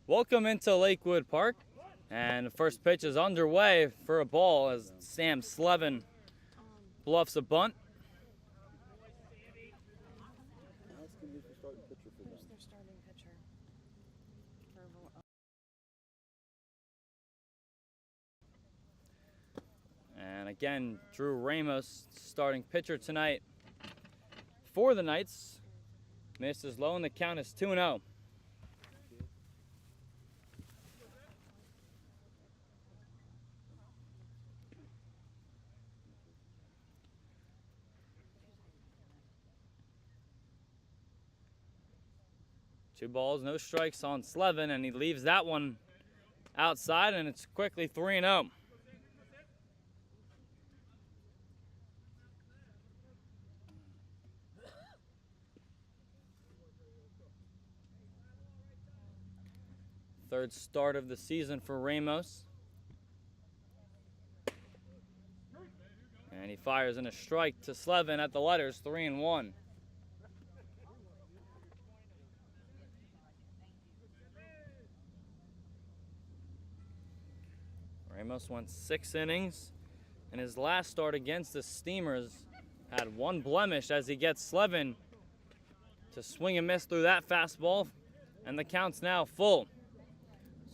Welcome into Lakewood Park, and the first pitch is underway for a ball as Sam Slevin bluffs a bunt. And again, Drew Ramos, starting pitcher tonight for the Knights, misses low, and the count is 2-0. Two balls, no strikes on Slevin, and he leaves that one outside, and it's quickly 3-0. Third start of the season for Ramos. And he fires in a strike to Slevin at the letters, 3-1. Ramos went 6 innings. In his last start against the Steamers, had one blemish as he gets Slevin to swing and miss through that fastball, and the count's now full.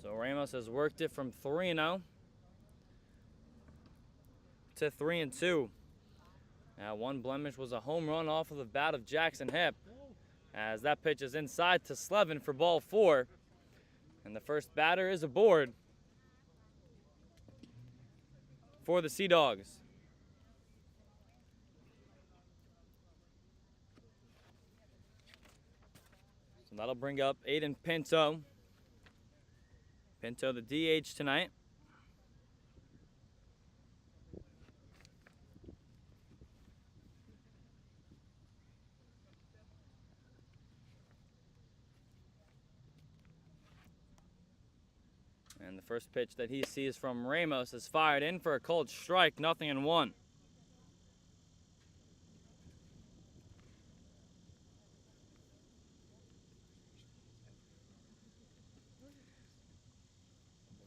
So Ramos has worked it from 3-0 to 3-2. Now one blemish was a home run off of the bat of Jackson Hip, as that pitch is inside to Slevin for ball 4, and the first batter is aboard for the Sea Dogs. So that'll bring up Aiden Pinto. Pinto, the DH tonight. And the first pitch that he sees from Ramos is fired in for a cold strike, 0-1.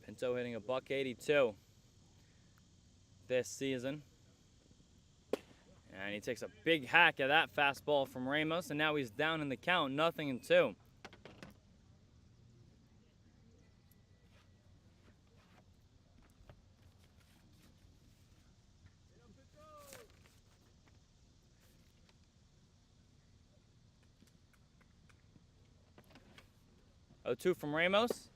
Pinto hitting a .182 this season. And he takes a big hack at that fastball from Ramos, and now he's down in the count, 0-2. Oh-2 from Ramos.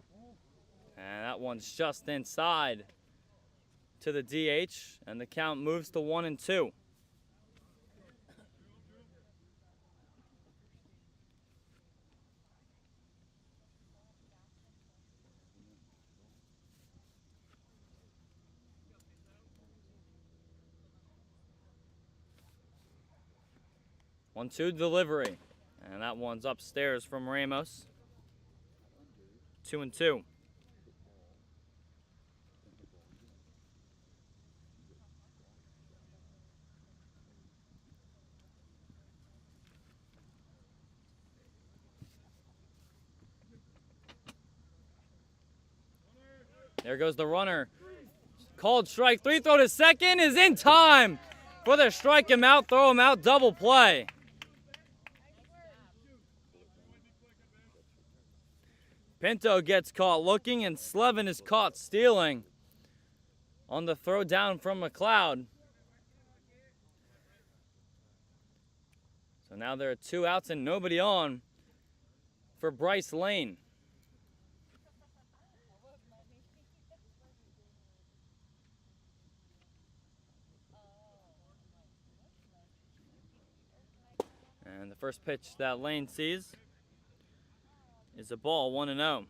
And that one's just inside to the DH, and the count moves to 1-2. One-two delivery, and that one's upstairs from Ramos. 2-2. There goes the runner. Called strike 3, throw to second is in time for the strike him out, throw him out, double play. Pinto gets caught looking, and Slevin is caught stealing on the throw down from McLeod. So now there are 2 outs and nobody on for Bryce Lane. And the first pitch that Lane sees is a ball, 1-0.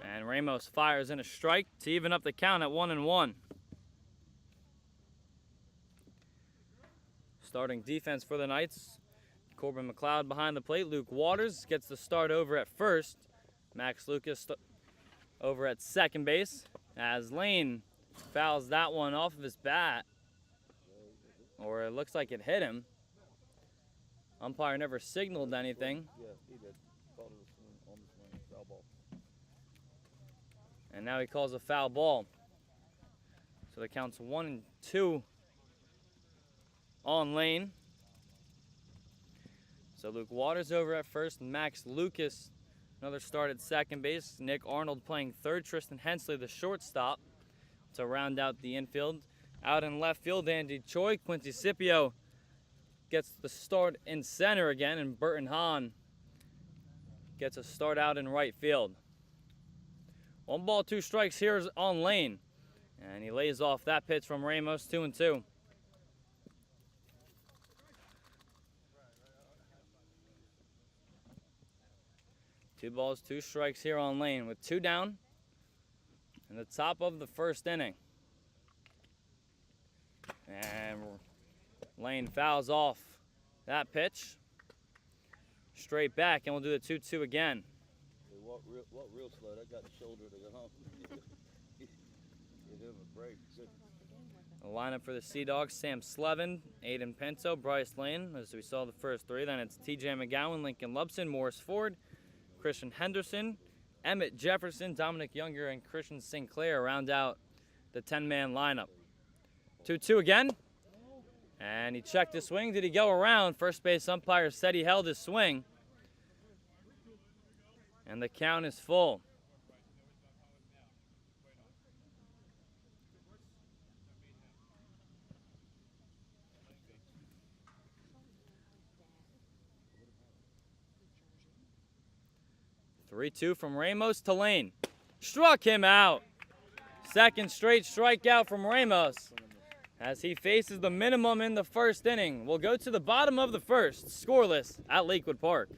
And Ramos fires in a strike to even up the count at 1-1. Starting defense for the Knights, Corbin McLeod behind the plate. Luke Waters gets the start over at first. Max Lucas over at second base. as Lane fouls that one off of his bat, or it looks like it hit him. Umpire never signaled anything. Yeah, he did. Called it a swing, on the swing, foul ball. And now he calls a foul ball. So the count's 1-2 on Lane. So Luke Waters over at first, Max Lucas another start at second base. Nick Arnold playing third, Tristan Hensley the shortstop to round out the infield. Out in left field, Andy Choi, Quincy Scipio gets the start in center again, and Burton Hahn gets a start out in right field. 1 ball, 2 strikes here on Lane, and he lays off that pitch from Ramos, 2-2. Two balls, 2 strikes here on Lane with 2 down in the top of the first inning. And Lane fouls off that pitch. Straight back, and we'll do the 2-2 again. They walk real slow. That got the shoulder to go home. Give him a break. Good. The lineup for the Sea Dogs: Sam Slevin, Aiden Pinto, Bryce Lane, as we saw the first 3. Then it's TJ McGowan, Lincoln Lubson, Morris Ford, Christian Henderson, Emmett Jefferson, Dominic Younger, and Christian Sinclair round out the 10-man lineup. 2-2 again. And he checked his swing. Did he go around? First base umpire said he held his swing. And the count is full. Three-two from Ramos to Lane. Struck him out. Second straight strikeout from Ramos as he faces the minimum in the first inning. We'll go to the bottom of the first, scoreless at Lakewood Park.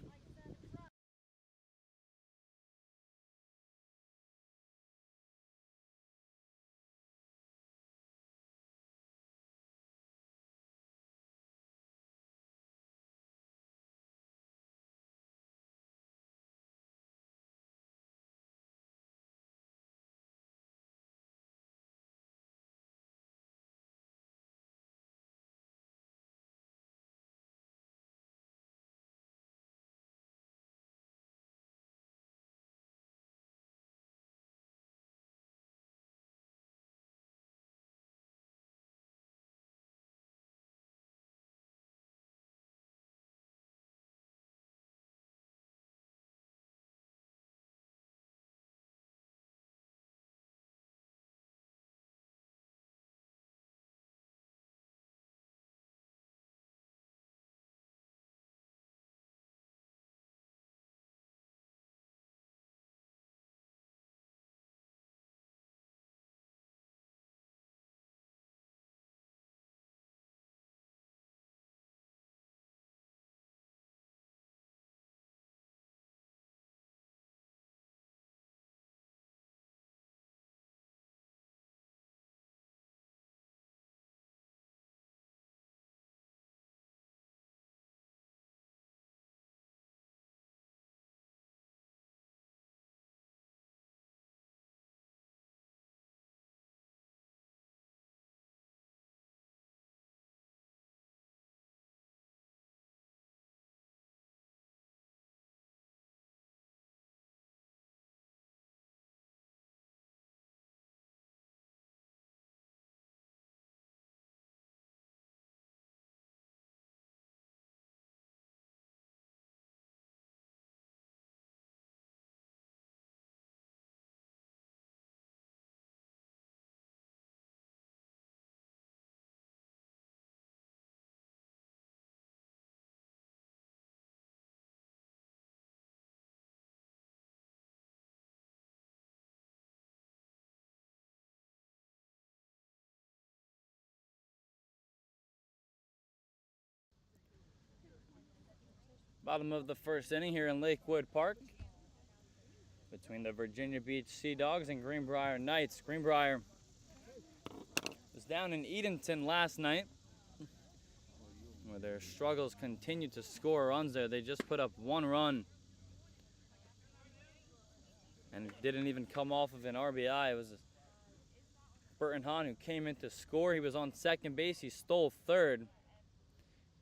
Bottom of the first inning here in Lakewood Park between the Virginia Beach Sea Dogs and Greenbrier Knights. Greenbrier was down in Edenton last night, where their struggles continue to score runs there. They just put up 1 run, and it didn't even come off of an RBI. It was Burton Hahn, who came in to score. He was on second base. He stole third.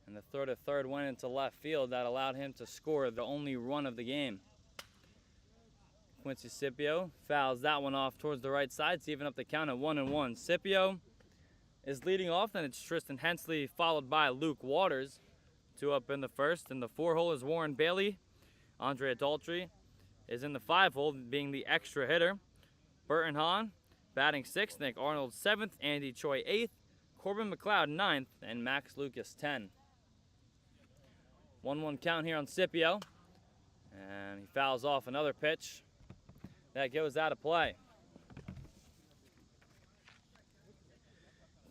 And the throw to third went into left field. That allowed him to score the only run of the game. Quincy Scipio fouls that one off towards the right side to even up the count at 1-1. Scipio is leading off, then it's Tristan Hensley followed by Luke Waters. 2 up in the first. In the 4-hole is Warren Bailey. Andre Adultery is in the 5-hole, being the extra hitter. Burton Hahn batting 6th, Nick Arnold 7th, Andy Choi 8th, Corbin McLeod 9th, and Max Lucas 10. 1-1 count here on Scipio. And he fouls off another pitch. That goes out of play.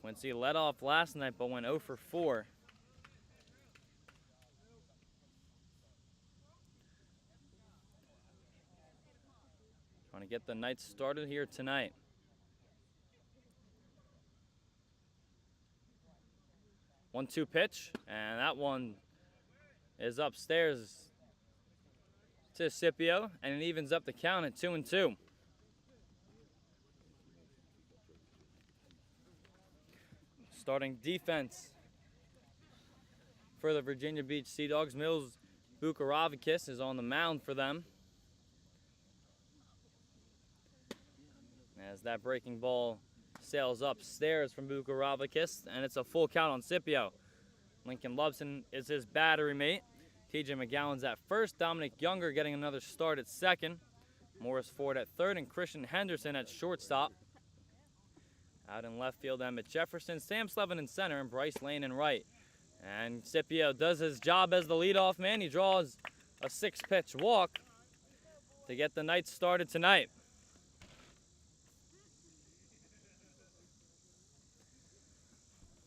Quincy led off last night but went 0 for 4. Trying to get the Knights started here tonight. One-two pitch, and that one is upstairs to Scipio, and it evens up the count at 2-2. Starting defense for the Virginia Beach Sea Dogs, Mills Bukaravakis is on the mound for them. As that breaking ball sails upstairs from Bukaravakis, and it's a full count on Scipio. Lincoln Lubson is his battery mate. TJ McGowan's at first, Dominic Younger getting another start at second, Morris Ford at third, and Christian Henderson at shortstop. Out in left field, Emmett Jefferson, Sam Slevin in center, and Bryce Lane in right. And Scipio does his job as the leadoff man. He draws a 6-pitch walk to get the Knights started tonight.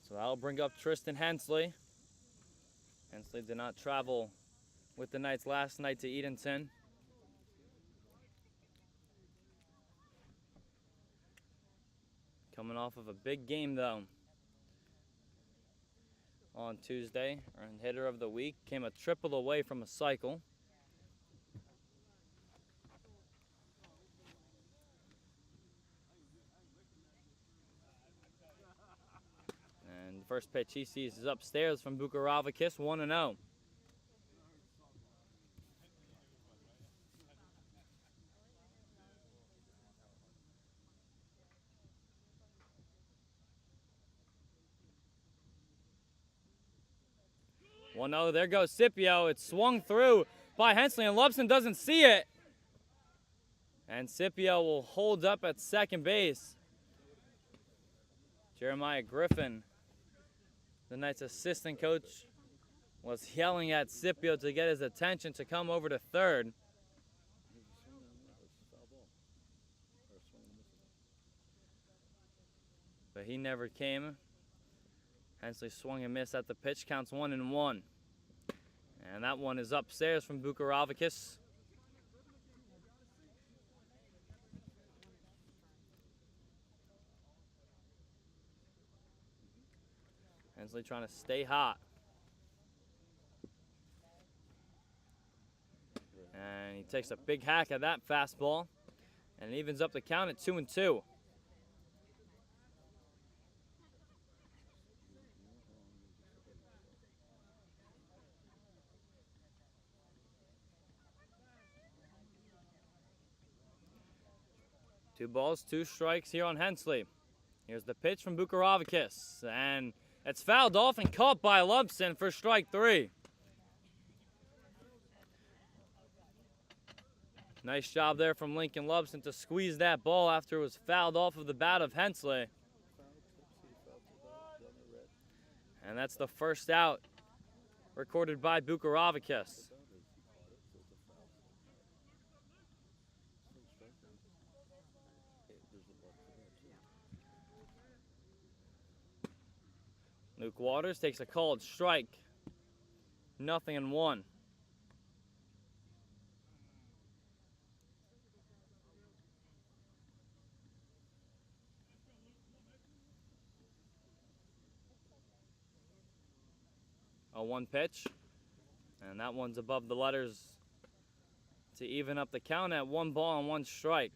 So that'll bring up Tristan Hensley. Hensley did not travel with the Knights last night to Edenton. Coming off of a big game, though. On Tuesday, earned hitter of the week. Came a triple away from a cycle. And the first pitch he sees is upstairs from Bukaravakis, 1-0. There goes Scipio. It's swung through by Hensley, and Lubson doesn't see it. And Scipio will hold up at second base. Jeremiah Griffin, the Knights' assistant coach, was yelling at Scipio to get his attention to come over to third. But he never came. Hensley swung and missed at the pitch. Counts 1-1. And that one is upstairs from Bukaravakis. Hensley trying to stay hot. And he takes a big hack at that fastball. And it evens up the count at 2-2. Two balls, 2 strikes here on Hensley. Here's the pitch from Bukaravakis, and it's fouled off and caught by Lubson for strike 3. Nice job there from Lincoln Lubson to squeeze that ball after it was fouled off of the bat of Hensley. And that's the first out recorded by Bukaravakis. Luke Waters takes a called strike. 0-1. A 1 pitch. And that one's above the letters to even up the count at 1 ball and 1 strike.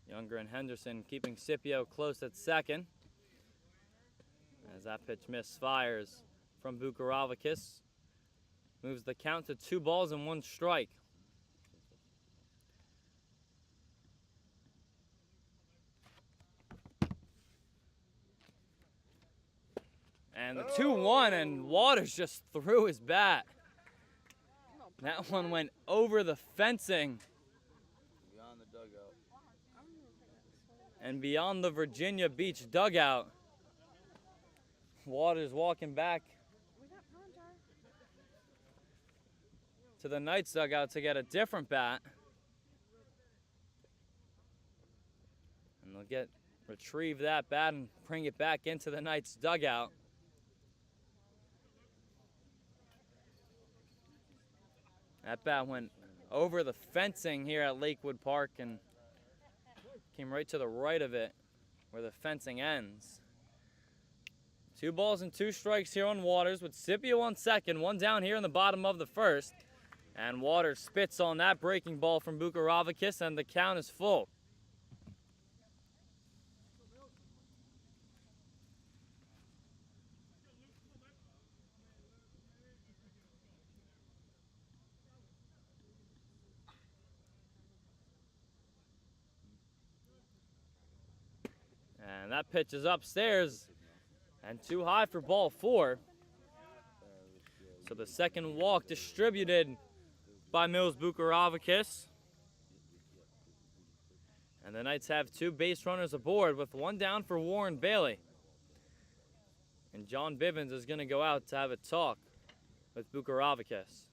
Younger and Henderson keeping Scipio close at second. As that pitch misfires from Bukaravakis. Moves the count to 2 balls and 1 strike. And the 2-1, and Waters just threw his bat. That one went over the fencing Beyond the dugout. and beyond the Virginia Beach dugout. Waters walking back to the Knights dugout to get a different bat. And they'll retrieve that bat and bring it back into the Knights dugout. That bat went over the fencing here at Lakewood Park and came right to the right of it where the fencing ends. 2 balls and 2 strikes here on Waters with Scipio on second, 1 down here in the bottom of the first. And Waters spits on that breaking ball from Bukaravakis, and the count is full. And that pitch is upstairs and too high for ball 4. So the second walk distributed by Mills Bukaravakis. And the Knights have 2 base runners aboard with 1 down for Warren Bailey. And John Bivens is going to go out to have a talk with Bukaravakis.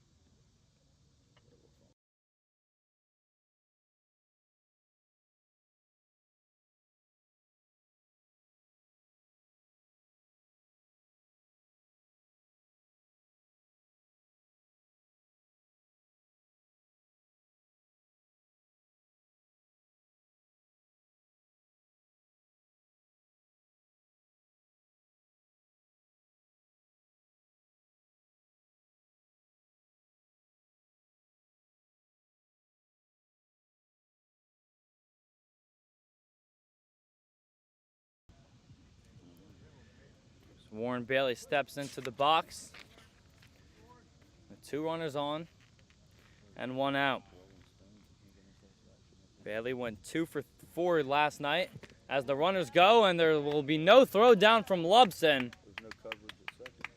Warren Bailey steps into the box with 2 runners on and 1 out. Bailey went 2 for 4 last night as the runners go, and there will be no throw down from Lubson. There's no coverage at second.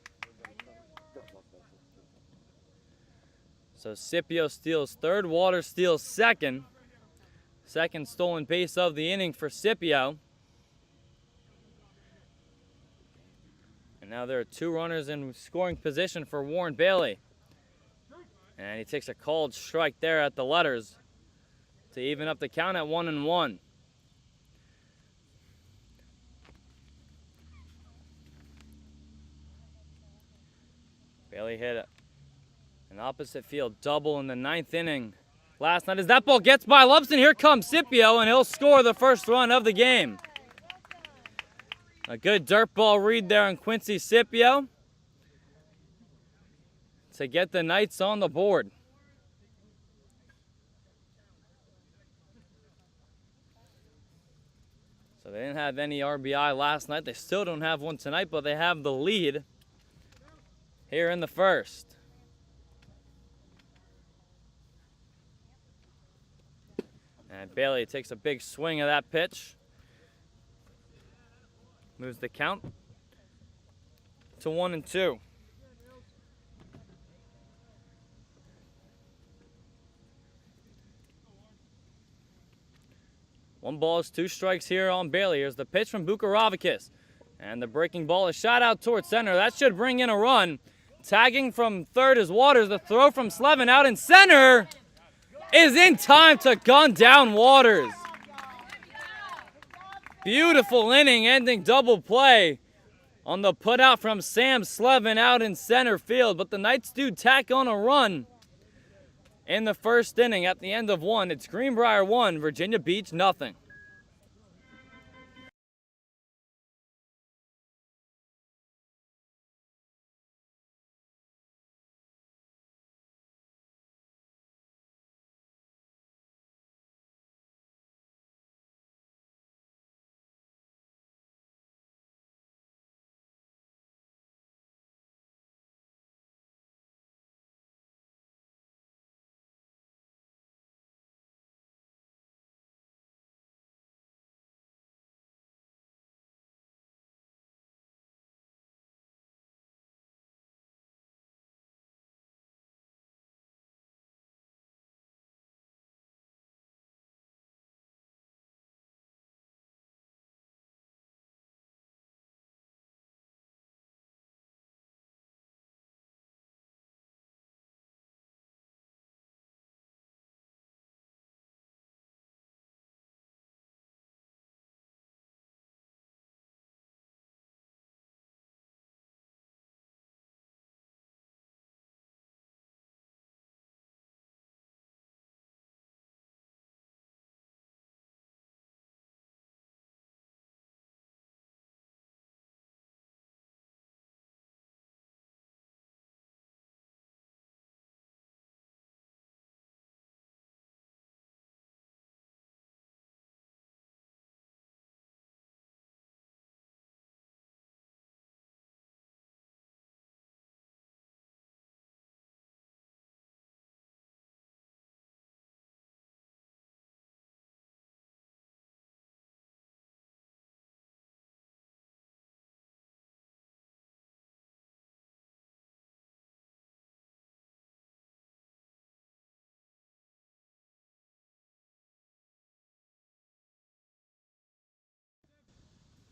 So Scipio steals third, Waters steals second. Second stolen base of the inning for Scipio. Now there are 2 runners in scoring position for Warren Bailey. And he takes a called strike there at the letters to even up the count at 1-1. Bailey hit an opposite field double in the 9th inning last night. As that ball gets by Lubson, here comes Scipio, and he'll score the first run of the game. A good dirt ball read there on Quincy Scipio to get the Knights on the board. So they didn't have any RBI last night. They still don't have one tonight, but they have the lead here in the first. And Bailey takes a big swing of that pitch. Moves the count to 1-2. One ball is 2 strikes here on Bailey. Here's the pitch from Bukaravakis. And the breaking ball is shot out towards center. That should bring in a run. Tagging from third is Waters. The throw from Slevin out in center is in time to gun down Waters. Beautiful inning-ending double play on the putout from Sam Slevin out in center field. But the Knights do tack on a run in the first inning at the end of 1. It's Greenbrier 1, Virginia Beach 0.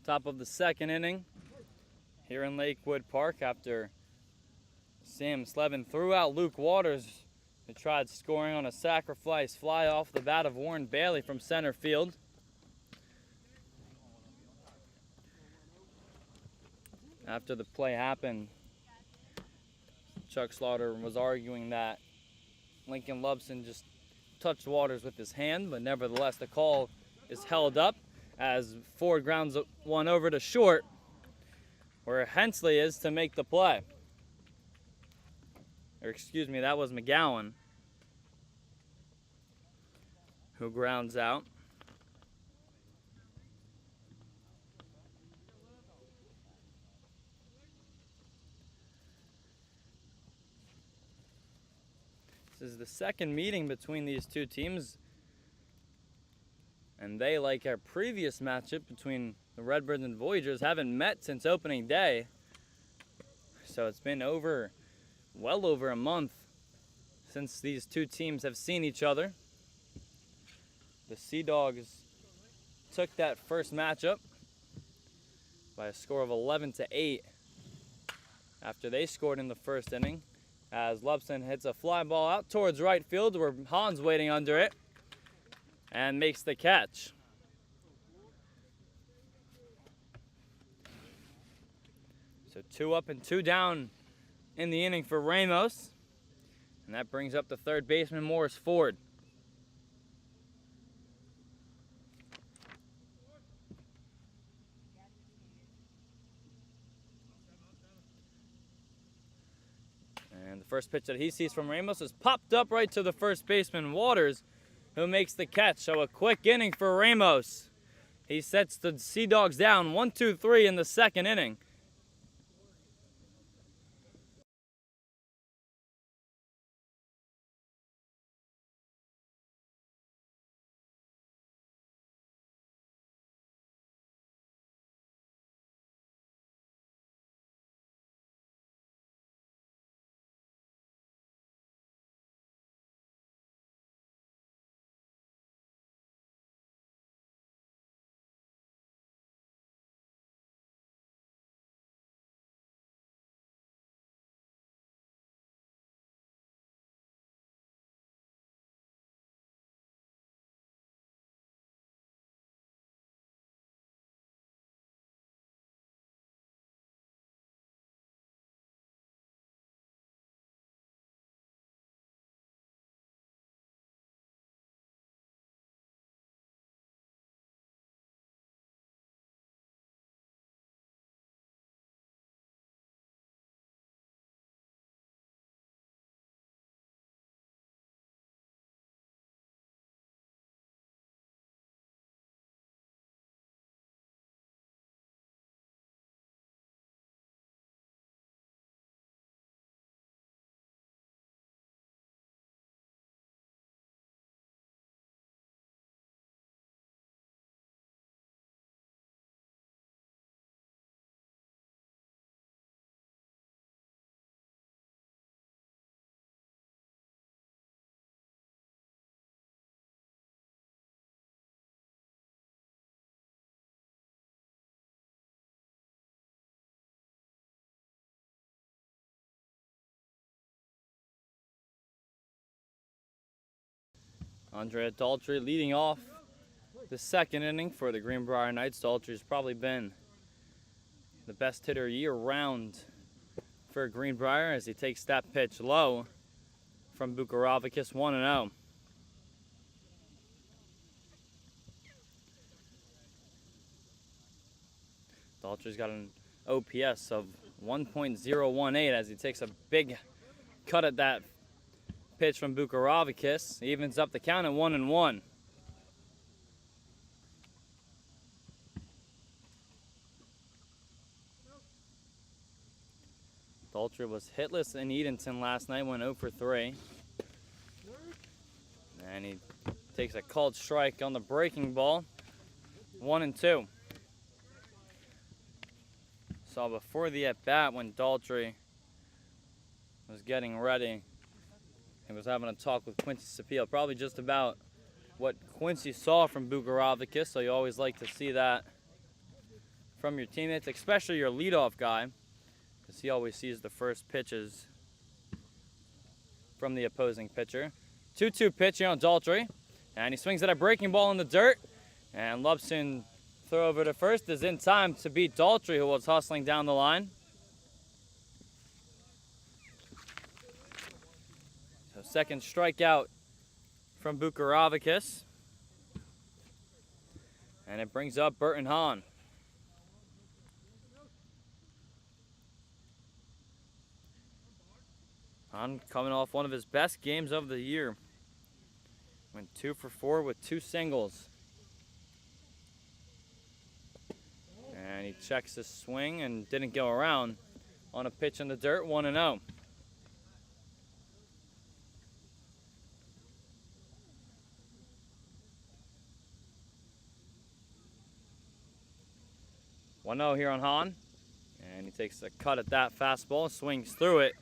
Top of the second inning here in Lakewood Park after Sam Slevin threw out Luke Waters, who tried scoring on a sacrifice fly off the bat of Warren Bailey from center field. After the play happened, Chuck Slaughter was arguing that Lincoln Lubson just touched Waters with his hand, but nevertheless the call is held up as Ford grounds one over to short, where Hensley is to make the play. Or excuse me, that was McGowan who grounds out. This is the second meeting between these two teams, and they, like our previous matchup between the Redbirds and Voyagers, haven't met since opening day. So it's been well over a month since these two teams have seen each other. The Sea Dogs took that first matchup by a score of 11-8 after they scored in the first inning, as Lubson hits a fly ball out towards right field where Hahn's waiting under it and makes the catch. So 2 up and 2 down in the inning for Ramos, and that brings up the third baseman Morris Ford. And the first pitch that he sees from Ramos is popped up right to the first baseman Waters, who makes the catch. So a quick inning for Ramos. He sets the Sea Dogs down 1-2-3 in the second inning. Andrea Daltrey leading off the second inning for the Greenbrier Knights. Daltrey's probably been the best hitter year-round for Greenbrier as he takes that pitch low from Bukaravakis, 1-0. Daltrey's got an OPS of 1.018 as he takes a big cut at that pitch from Bukaravakis. Evens up the count at 1-1. Daltrey was hitless in Edenton last night, went 0 for 3. And he takes a called strike on the breaking ball. 1-2. Saw before the at-bat when Daltrey was getting ready, he was having a talk with Quincy Sapil, probably just about what Quincy saw from Bukaravakis, so you always like to see that from your teammates, especially your leadoff guy, because he always sees the first pitches from the opposing pitcher. 2-2 pitch here on Daltrey, and he swings at a breaking ball in the dirt, and Lubson throw over to first is in time to beat Daltrey, who was hustling down the line. So second strikeout from Bukaravakis, and it brings up Burton Hahn. Hahn coming off one of his best games of the year. Went 2 for 4 with 2 singles. And he checks his swing and didn't go around on a pitch in the dirt, 1-0. Here on Hahn, and he takes a cut at that fastball, swings through it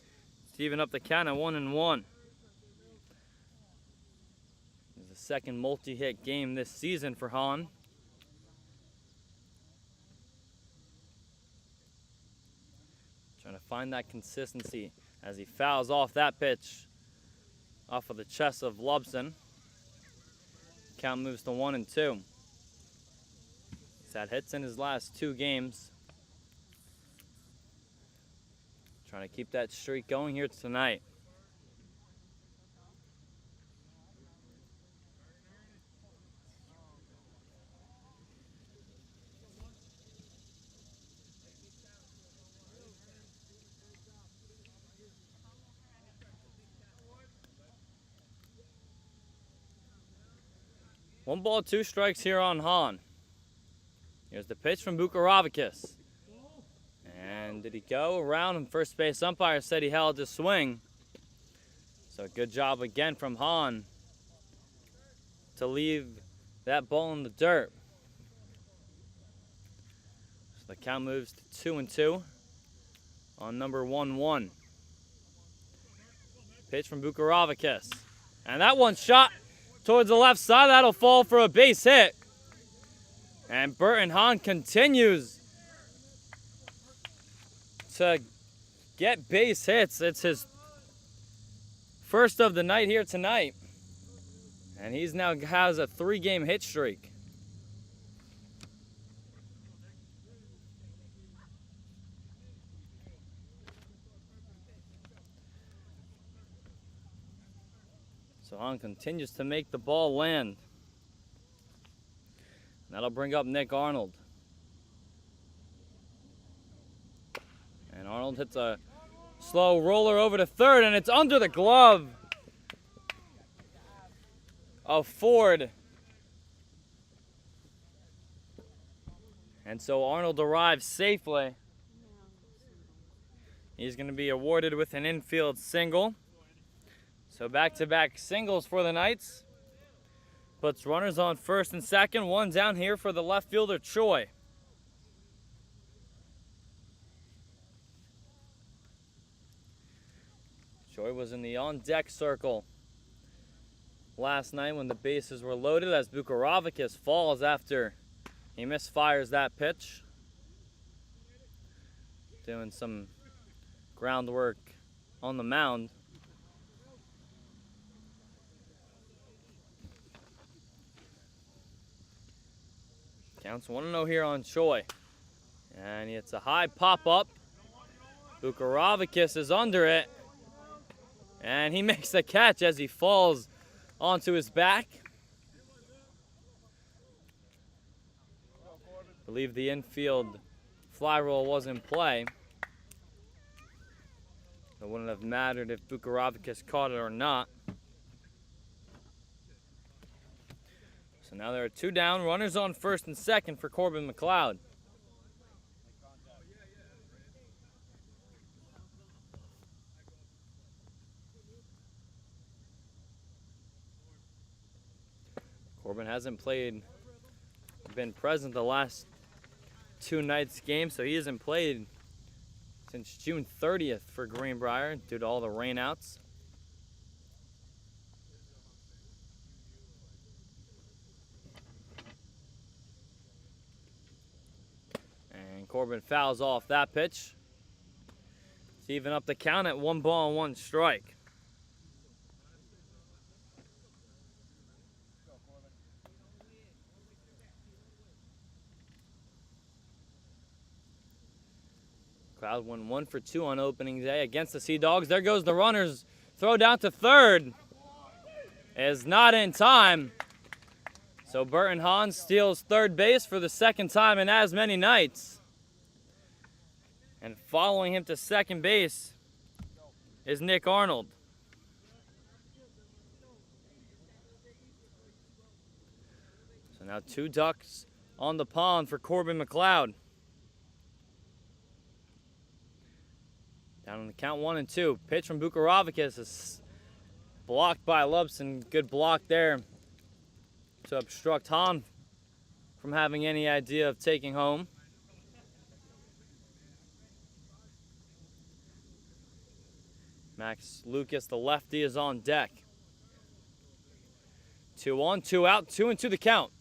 to even up the count at 1-1. This is the second multi-hit game this season for Hahn. Trying to find that consistency as he fouls off that pitch off of the chest of Lubson. Count moves to 1-2. He's had hits in his last 2 games. Trying to keep that streak going here tonight. One ball, 2 strikes here on Hahn. Here's the pitch from Bukaravakis. And did he go around? And first base umpire said he held his swing. So good job again from Hahn to leave that ball in the dirt. So the count moves to 2-2 on number 1-1. Pitch from Bukaravakis. And that one shot towards the left side. That'll fall for a base hit. And Burton Hahn continues to get base hits. It's his first of the night here tonight. And he's now has a 3-game hit streak. So Hahn continues to make the ball land. That'll bring up Nick Arnold. And Arnold hits a slow roller over to third, and it's under the glove of Ford. And so Arnold arrives safely. He's going to be awarded with an infield single. So back-to-back singles for the Knights. Puts runners on first and second. One down here for the left fielder, Choi. Choi was in the on-deck circle last night when the bases were loaded as Bukaravakis falls after he misfires that pitch. Doing some groundwork on the mound. Counts 1-0 here on Choi. And it's a high pop-up. Bukaravakis is under it. And he makes the catch as he falls onto his back. I believe the infield fly roll was in play. It wouldn't have mattered if Bukaravakis caught it or not. So now there are 2 down, runners on first and second for Corbin McLeod. Corbin hasn't been present the last 2 nights' games, so he hasn't played since June 30th for Greenbrier due to all the rainouts. And Corbin fouls off that pitch to even up the count at 1 ball and 1 strike. Cloud went 1 for 2 on opening day against the Sea Dogs. There goes the runners. Throw down to third is not in time. So Burton Hahn steals third base for the second time in as many nights. And following him to second base is Nick Arnold. So now 2 ducks on the pond for Corbin McLeod. Down on the count 1 and 2. Pitch from Bukaravakis is blocked by Lubson. Good block there to obstruct Hahn from having any idea of taking home. Max Lucas, the lefty, is on deck. 2 on, 2 out, 2 and 2 the count.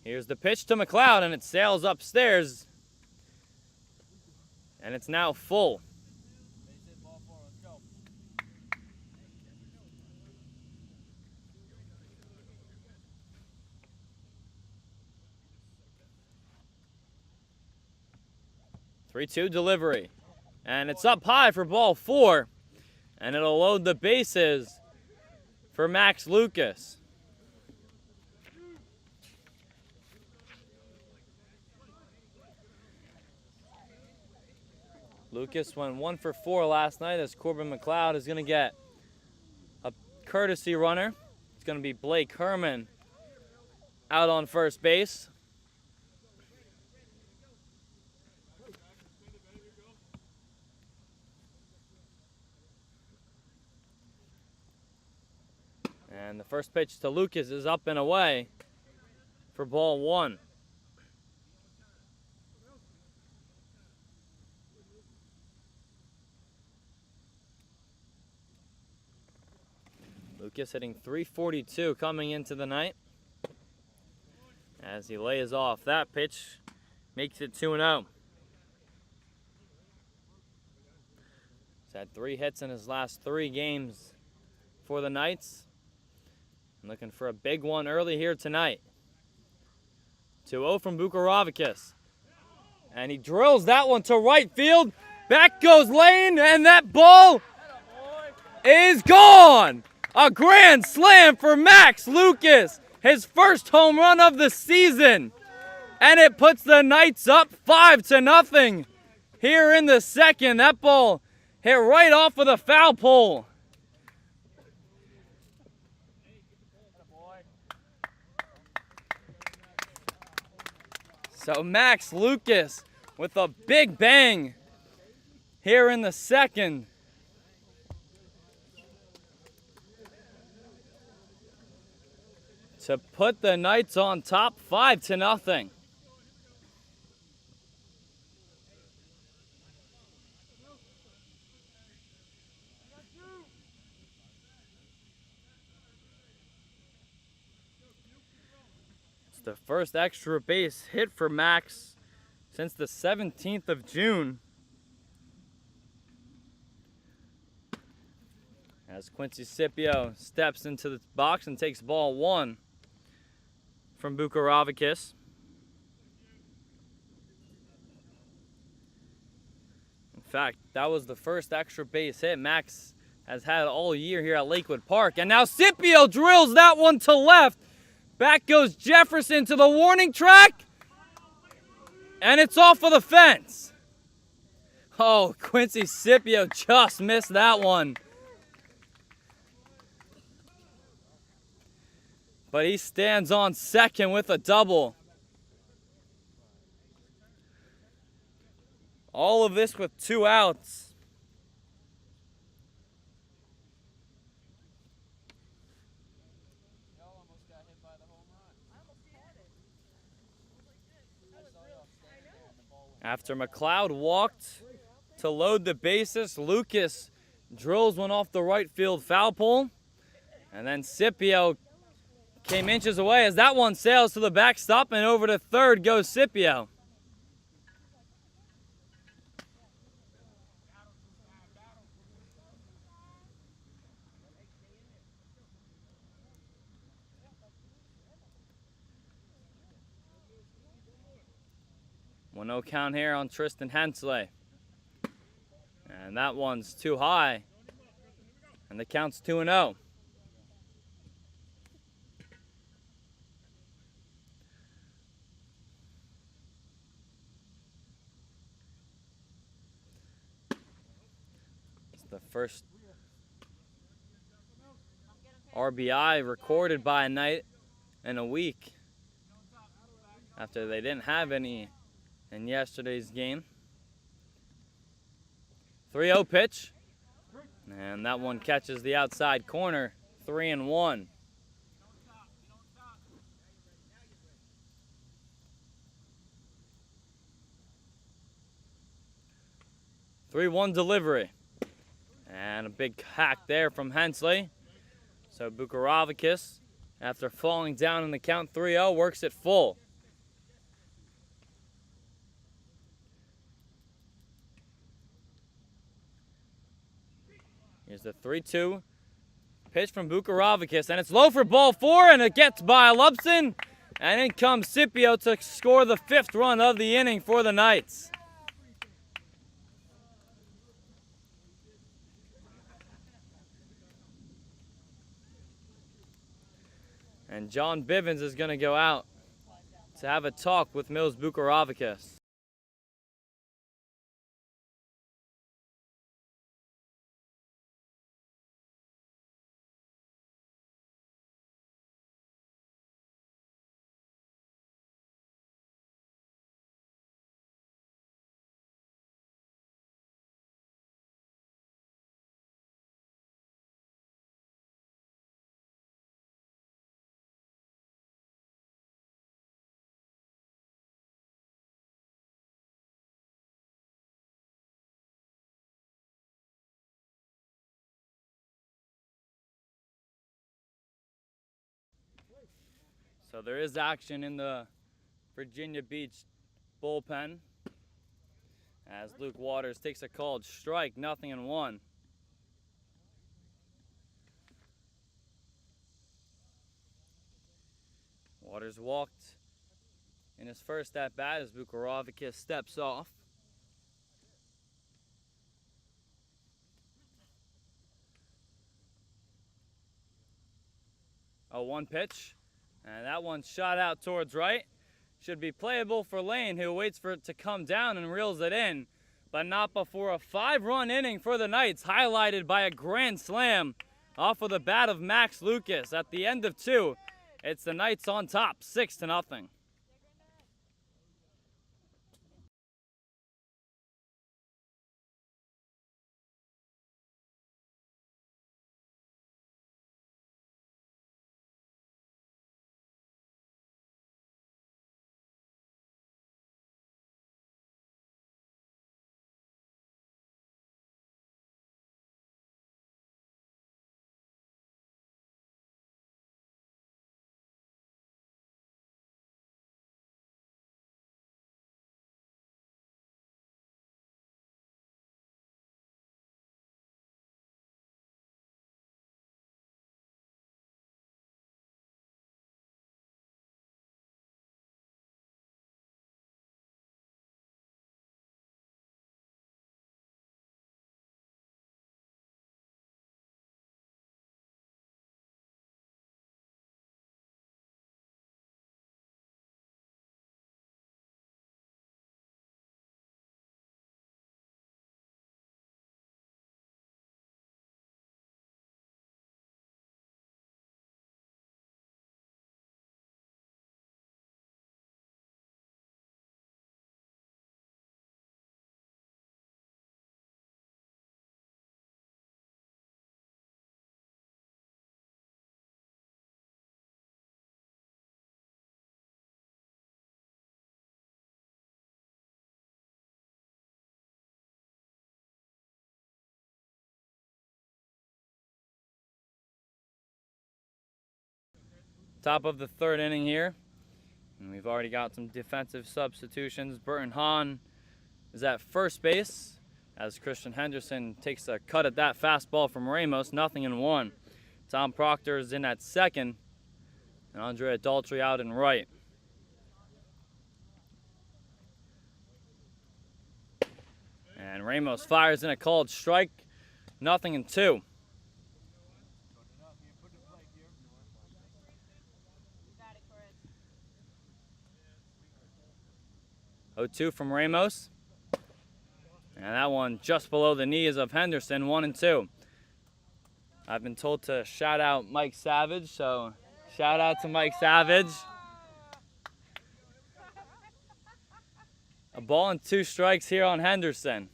Here's the pitch to McLeod, and it sails upstairs. And it's now full. 3-2 delivery. And it's up high for ball 4. And it'll load the bases for Max Lucas. Lucas went 1 for 4 last night as Corbin McLeod is going to get a courtesy runner. It's going to be Blake Herman out on first base. And the first pitch to Lucas is up and away for ball 1. Lucas hitting .342 coming into the night. As he lays off that pitch, makes it 2-0. He's had 3 hits in his last 3 games for the Knights. Looking for a big one early here tonight. 2-0 from Bukaravakis. And he drills that one to right field. Back goes Lane, and that ball is gone. A grand slam for Max Lucas. His first home run of the season. And it puts the Knights up 5-0 here in the second. That ball hit right off of the foul pole. So Max Lucas with a big bang here in the second. To put the Knights on top 5-0. The first extra base hit for Max since the 17th of June. As Quincy Scipio steps into the box and takes ball 1 from Bukaravakis. In fact, that was the first extra base hit Max has had all year here at Lakewood Park. And now Scipio drills that one to left. Back goes Jefferson to the warning track. And it's off of the fence. Oh, Quincy Scipio just missed that one. But he stands on second with a double. All of this with 2 outs. After McLeod walked to load the bases, Lucas drills one off the right field foul pole. And then Scipio came inches away as that one sails to the backstop, and over to third goes Scipio. 1-0 count here on Tristan Hensley. And that one's too high. And the count's 2-0. It's the first RBI recorded by a Knight in a week after they didn't have any in yesterday's game. 3-0 pitch, and that one catches the outside corner. 3-1. Delivery, and a big hack there from Hensley. So Bukaravakis, after falling down in the count 3-0, works it full. Here's the 3-2 pitch from Bukaravakis, and it's low for ball 4, and it gets by Lubson, and in comes Scipio to score the 5th run of the inning for the Knights. And John Bivens is going to go out to have a talk with Mills Bukaravakis. So there is action in the Virginia Beach bullpen as Luke Waters takes a called strike, 0-1. Waters walked in his first at-bat as Bukaravakis steps off. A 1 pitch. And that one's shot out towards right. Should be playable for Lane, who waits for it to come down and reels it in. But not before a 5-run inning for the Knights, highlighted by a grand slam off of the bat of Max Lucas. At the end of 2, it's the Knights on top, 6-0. Top of the 3rd inning here. And we've already got some defensive substitutions. Burton Hahn is at first base as Christian Henderson takes a cut at that fastball from Ramos, 0-1. Tom Proctor is in at second, and Andrea Daltrey out in right. Ramos fires in a called strike. 0-2. 0-2 from Ramos. And that one just below the knees of Henderson, 1-2. I've been told to shout out Mike Savage, so shout out to Mike Savage. A ball and 2 strikes here on Henderson.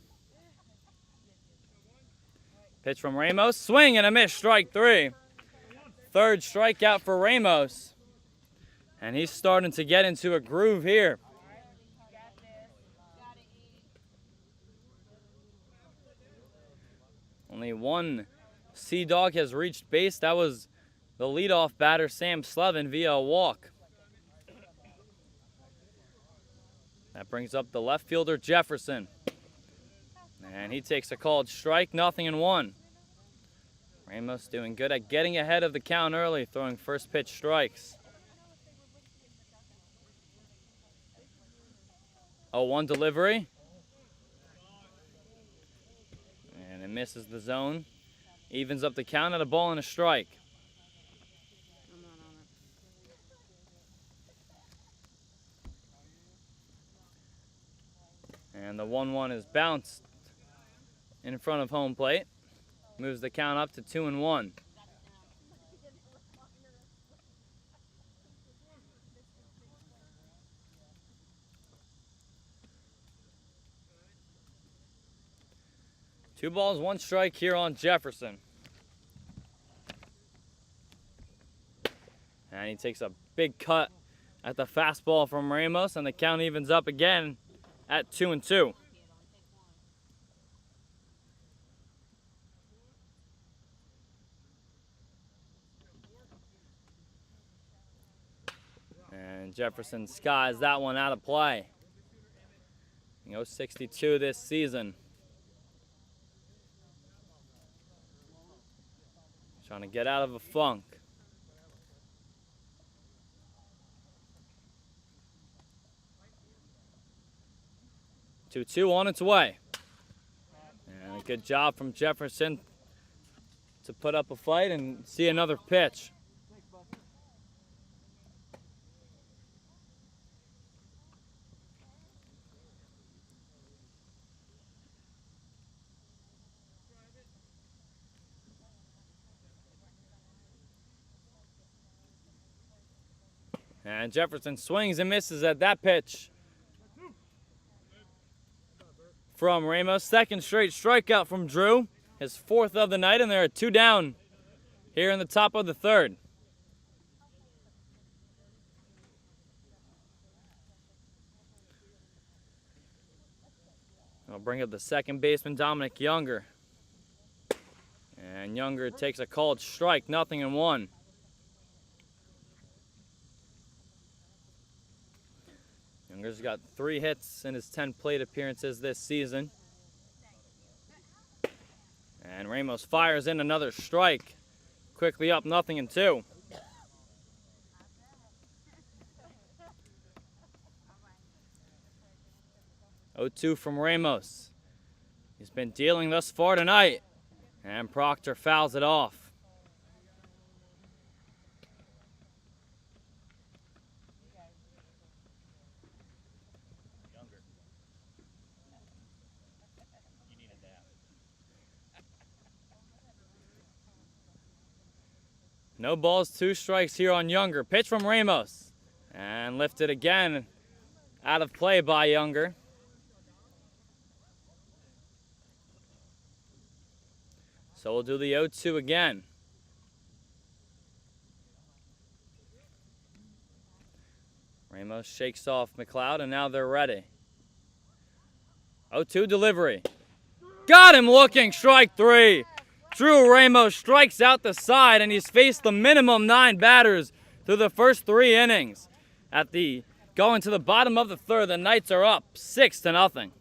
Pitch from Ramos, swing and a miss, strike 3. Third strikeout for Ramos. And he's starting to get into a groove here. Only one Sea Dog has reached base. That was the leadoff batter, Sam Slevin, via a walk. That brings up the left fielder, Jefferson. And he takes a called strike, 0-1. Ramos doing good at getting ahead of the count early, throwing first pitch strikes. 0-1 delivery. And it misses the zone. Evens up the count at a ball and a strike. And the 1-1 is bounced in front of home plate. Moves the count up to 2-1. Two balls, 1 strike here on Jefferson. And he takes a big cut at the fastball from Ramos, and the count evens up again at 2-2. And Jefferson skies that one out of play. 0-62 this season. Trying to get out of a funk. 2-2 on its way. And a good job from Jefferson to put up a fight and see another pitch. And Jefferson swings and misses at that pitch from Ramos. Second straight strikeout from Drew. His 4th of the night, and there are 2 down here in the top of the 3rd. I'll bring up the second baseman, Dominic Younger. And Younger takes a called strike, 0-1. Younger's got 3 hits in his 10 plate appearances this season. And Ramos fires in another strike. Quickly up 0-2. Oh, 2 from Ramos. He's been dealing thus far tonight. And Proctor fouls it off. No balls, 2 strikes here on Younger. Pitch from Ramos. And lifted again. Out of play by Younger. So we'll do the 0-2 again. Ramos shakes off McLeod, and now they're ready. 0-2 delivery. Got him looking, strike 3. Drew Ramos strikes out the side, and he's faced the minimum 9 batters through the first 3 innings. Going to the bottom of the 3rd, the Knights are up 6-0.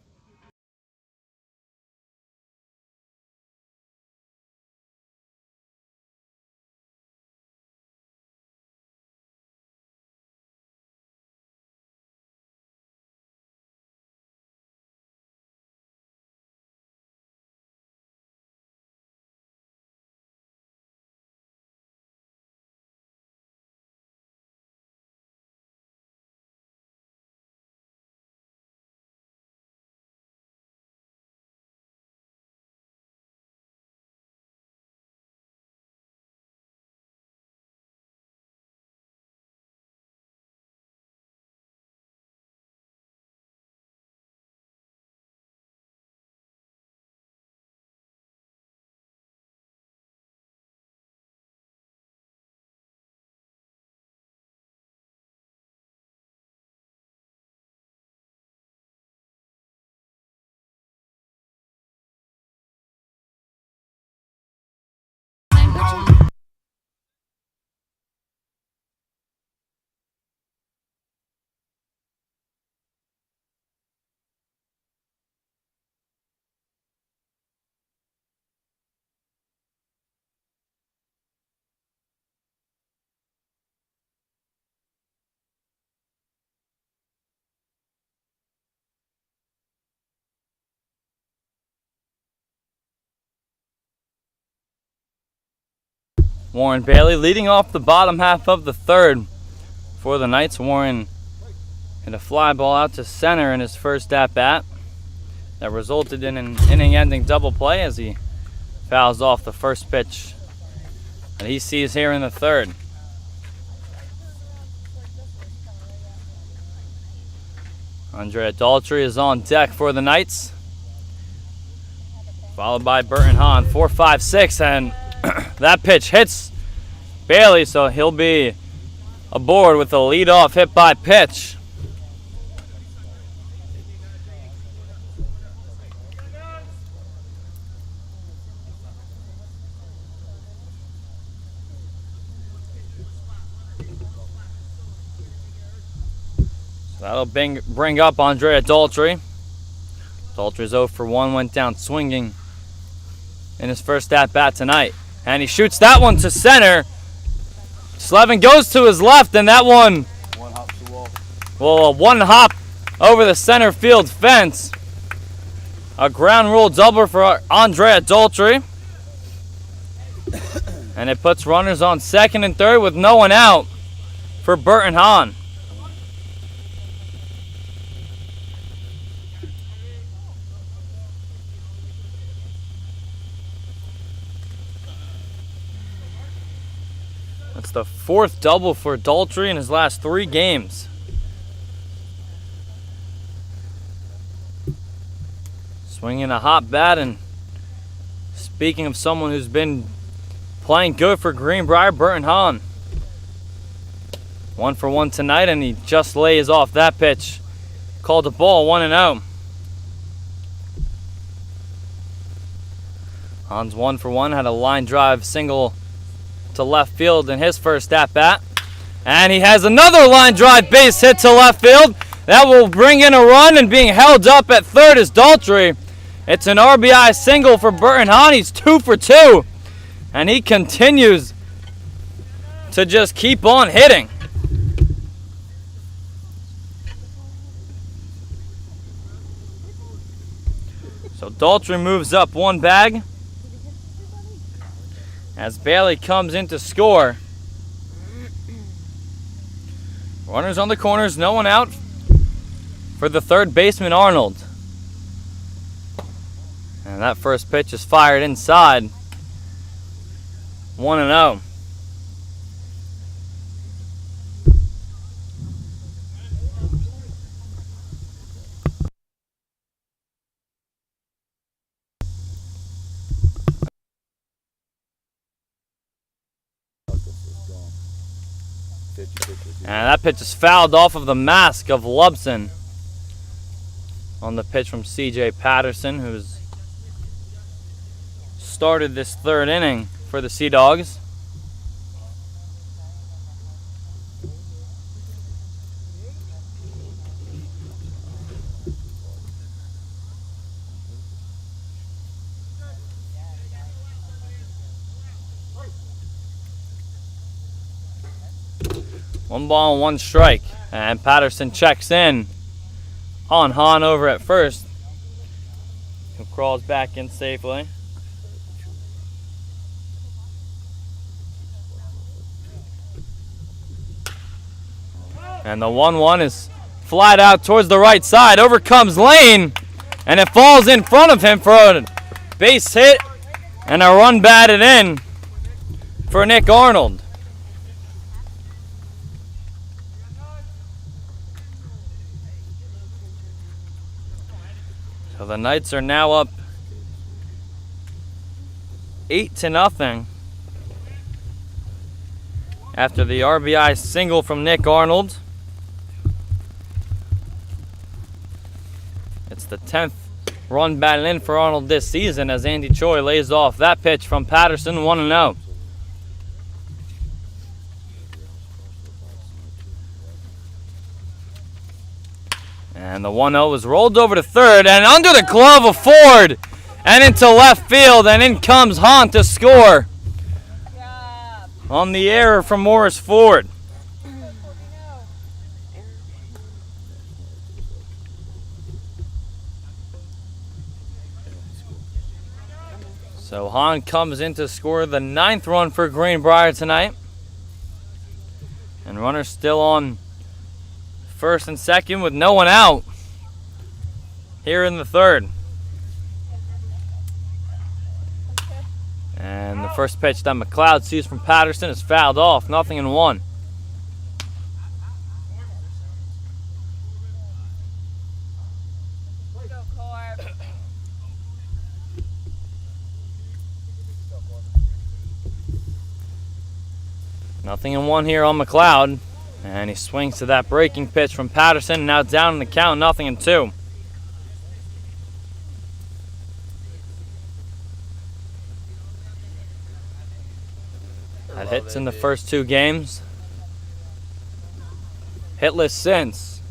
Warren Bailey leading off the bottom half of the third for the Knights. Warren hit a fly ball out to center in his first at-bat that resulted in an inning-ending double play as he fouls off the first pitch that he sees here in the third. Andrea Daltrey is on deck for the Knights, followed by Burton Hahn. 4-5-6, and that pitch hits Bailey, so he'll be aboard with a leadoff hit by pitch. So that'll bring up Andrea Daltrey. Daltrey's 0 for 1, went down swinging in his first at-bat tonight. And he shoots that one to center. Slevin goes to his left, and that one, one hop over the center field fence. A ground rule double for Andrea Daltrey. And it puts runners on second and third with no one out for Burton Hahn. That's the fourth double for Daltrey in his last 3 games. Swinging a hot bat, and speaking of someone who's been playing good for Greenbrier, Burton Hahn. 1 for 1 tonight, and he just lays off that pitch. Called the ball, 1-0. Hahn's 1 for 1, had a line drive single to left field in his first at-bat. And he has another line drive base hit to left field. That will bring in a run, and being held up at third is Daltrey. It's an RBI single for Burton Hahn. He's 2 for 2. And he continues to just keep on hitting. So Daltrey moves up 1 bag as Bailey comes in to score. Runners on the corners, no one out for the third baseman, Arnold. And that first pitch is fired inside. 1-0. And that pitch is fouled off of the mask of Lubson on the pitch from C.J. Patterson, who's started this third inning for the Sea Dogs. One ball and 1 strike, and Patterson checks in on Hahn over at first, who crawls back in safely. And the 1-1 is flied out towards the right side. Over comes Lane, and it falls in front of him for a base hit and a run batted in for Nick Arnold. So the Knights are now up 8-0 after the RBI single from Nick Arnold. It's the 10th run batted in for Arnold this season as Andy Choi lays off that pitch from Patterson. 1-0. And the 1-0 was rolled over to third and under the glove of Ford and into left field, and in comes Hahn to score on the error from Morris Ford. So Hahn comes in to score the 9th run for Greenbrier tonight. And runners still on first and second with no one out here in the 3rd. And the first pitch that McLeod sees from Patterson is fouled off, 0-1. Nothing in 1 here on McLeod, and he swings to that breaking pitch from Patterson, and now down in the count, 0-2. Had hits in the first 2 games. Hitless since.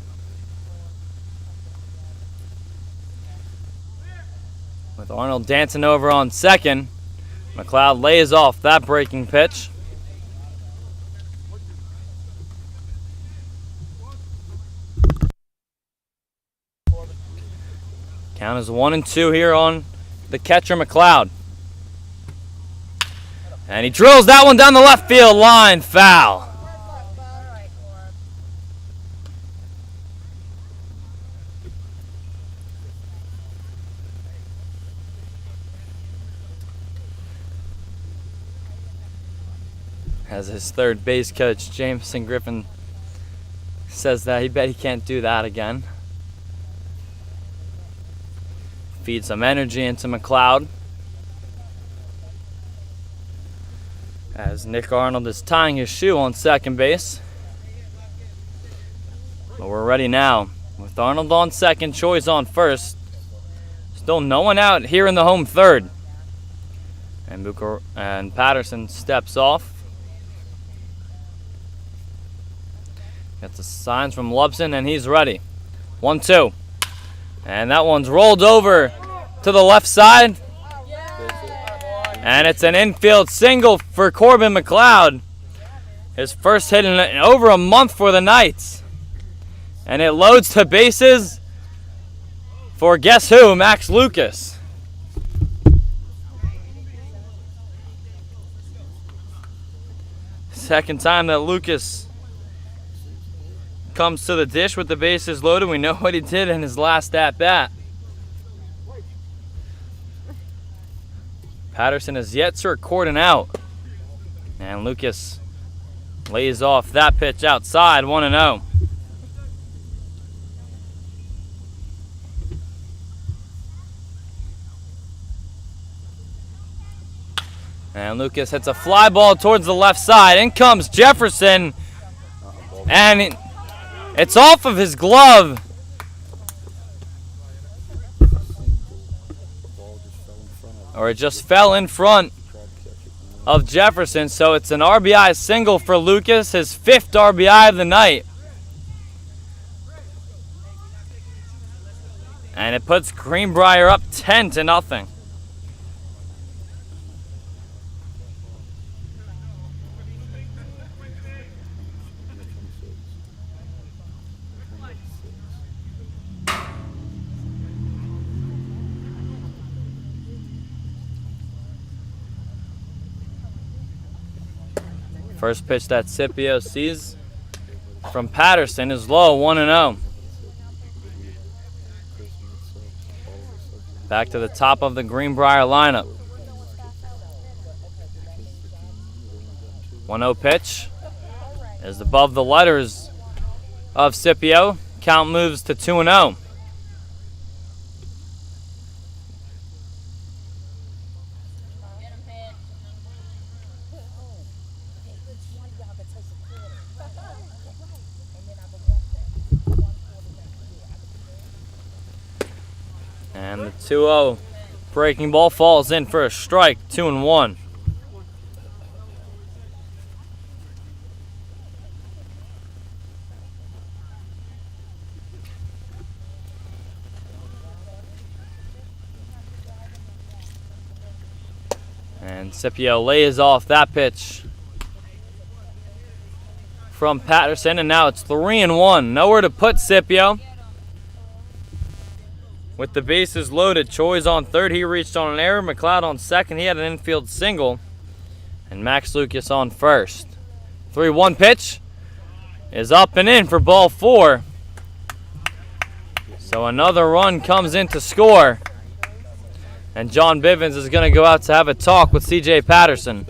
With Arnold dancing over on second, McLeod lays off that breaking pitch. Count is 1-2 here on the catcher McLeod. And he drills that one down the left field line, foul. As his third base coach, Jameson Griffin, says that he bet he can't do that again. Feed some energy into McLeod. As Nick Arnold is tying his shoe on second base. But we're ready now. With Arnold on second, Choi's on first. Still no one out here in the home 3rd. And Patterson steps off. Gets the signs from Lubson, and he's ready. 1-2. And that one's rolled over to the left side. And it's an infield single for Corbin McLeod. His first hit in over a month for the Knights. And it loads to bases for guess who? Max Lucas. Second time that Lucas comes to the dish with the bases loaded. We know what he did in his last at-bat. Patterson has yet to record an out. And Lucas lays off that pitch outside, 1-0. And Lucas hits a fly ball towards the left side. In comes Jefferson. And it's off of his glove. Or it just fell in front of Jefferson. So it's an RBI single for Lucas, his 5th RBI of the night. And it puts Greenbrier up 10-0. First pitch that Scipio sees from Patterson is low, 1-0. Back to the top of the Greenbrier lineup. 1-0 pitch is above the letters of Scipio. Count moves to 2-0. And the 2-0 breaking ball falls in for a strike, 2-1. And Scipio lays off that pitch from Patterson, and now it's 3-1. Nowhere to put Scipio. With the bases loaded, Choi's on third. He reached on an error. McLeod on second. He had an infield single. And Max Lucas on first. 3-1 pitch is up and in for ball 4. So another run comes in to score. And John Bivens is going to go out to have a talk with C.J. Patterson.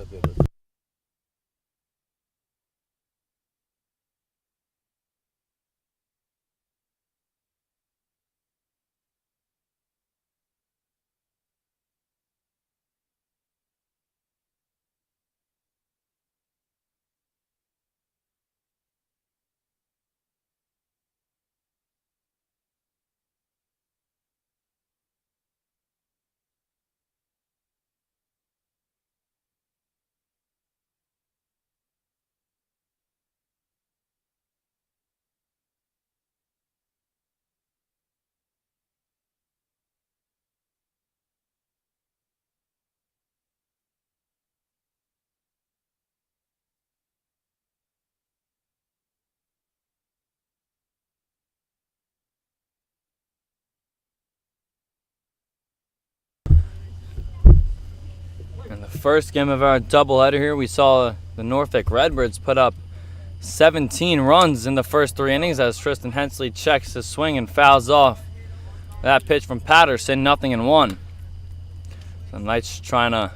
In the first game of our doubleheader here, we saw the Norfolk Redbirds put up 17 runs in the first 3 innings as Tristan Hensley checks his swing and fouls off that pitch from Patterson, 0-1. The Knights trying to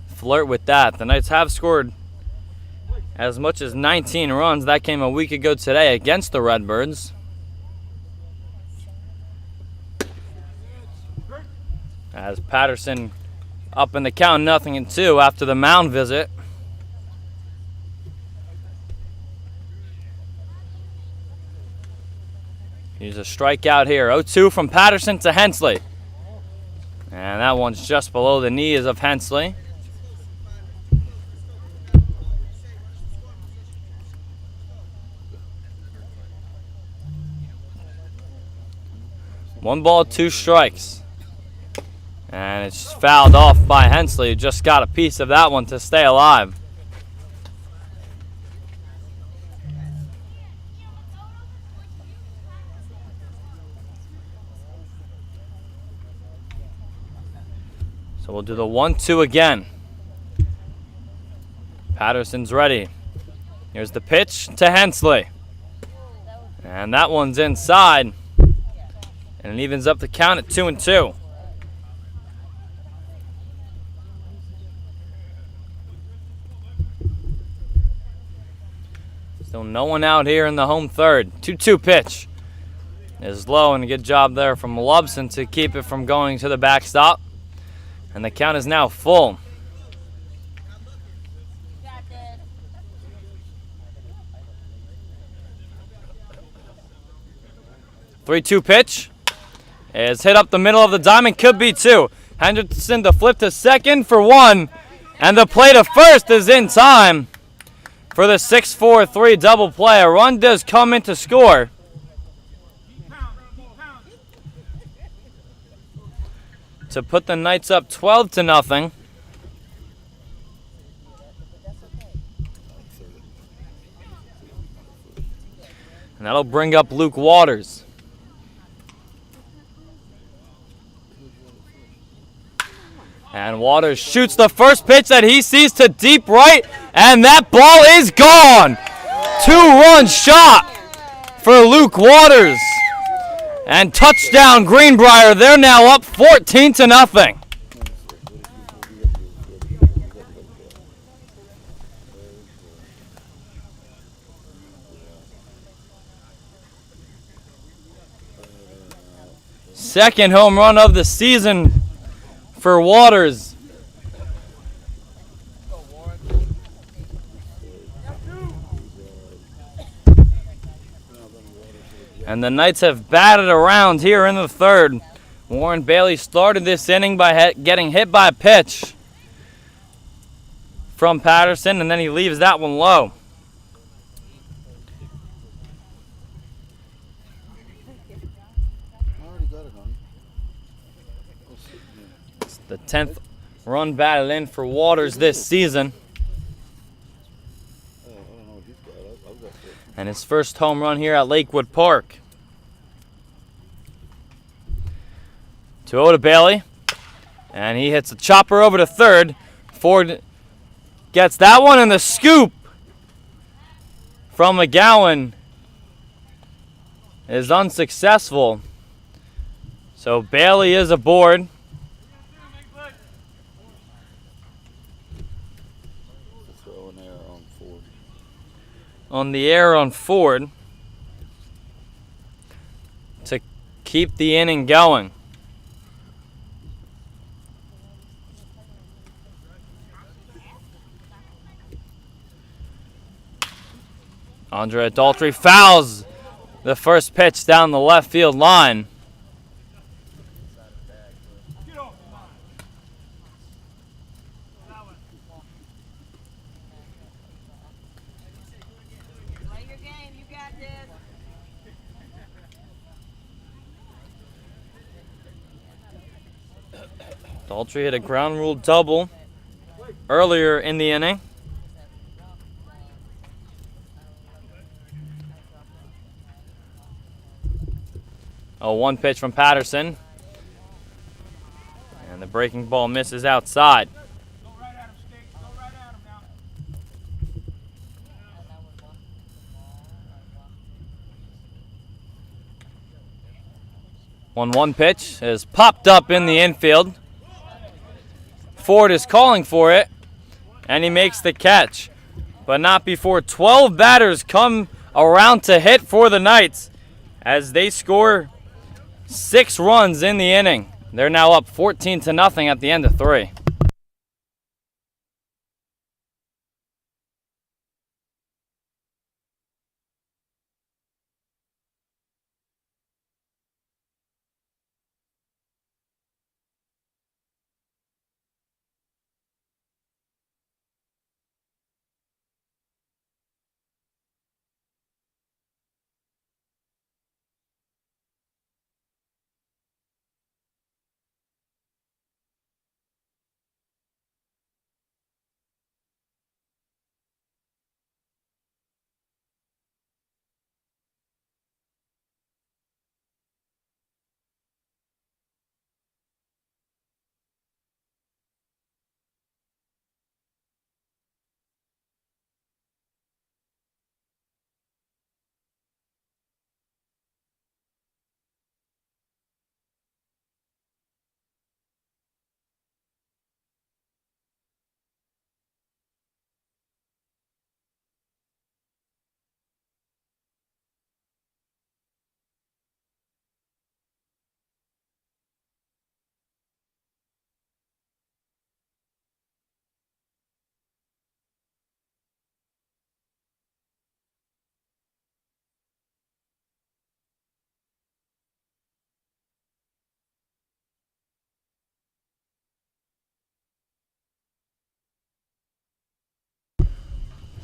flirt with that. The Knights have scored as much as 19 runs. That came a week ago today against the Redbirds. As Patterson up in the count, 0-2 after the mound visit. Here's a strikeout here. 0-2 from Patterson to Hensley. And that one's just below the knees of Hensley. One ball, 2 strikes. And it's fouled off by Hensley, who just got a piece of that one to stay alive. So we'll do the 1-2 again. Patterson's ready. Here's the pitch to Hensley. And that one's inside. And it evens up the count at 2-2. Still no one out here in the home third. 2-2 pitch is low, and a good job there from Lubson to keep it from going to the backstop. And the count is now full. The 3-2 pitch is hit up the middle of the diamond. Could be 2. Henderson to flip to second for 1. And the play to first is in time for the 6-4-3 double play. A run does come in to score. To put the Knights up 12-0. And that'll bring up Luke Waters. And Waters shoots the first pitch that he sees to deep right, and that ball is gone. 2-run shot for Luke Waters. And touchdown Greenbrier. They're now up 14-0. Second home run of the season for Waters. And the Knights have batted around here in the third. Warren Bailey started this inning by getting hit by a pitch from Patterson, and then he leaves that one low. It's the 10th run batted in for Waters this season. And his first home run here at Lakewood Park. 2-0 to Bailey. And he hits a chopper over to third. Ford gets that one, and the scoop from McGowan is unsuccessful. So Bailey is aboard. Throw an error on Ford. On the air on Ford to keep the inning going. Andre Daltrey fouls the first pitch down the left field line. Daltrey hit a ground rule double earlier in the inning. A 1 pitch from Patterson. And the breaking ball misses outside. Go right at him, Skate. Go right at him now. 1-1 pitch is popped up in the infield. Ford is calling for it, and he makes the catch. But not before 12 batters come around to hit for the Knights as they score 6 runs in the inning. They're now up 14-0 at the end of 3.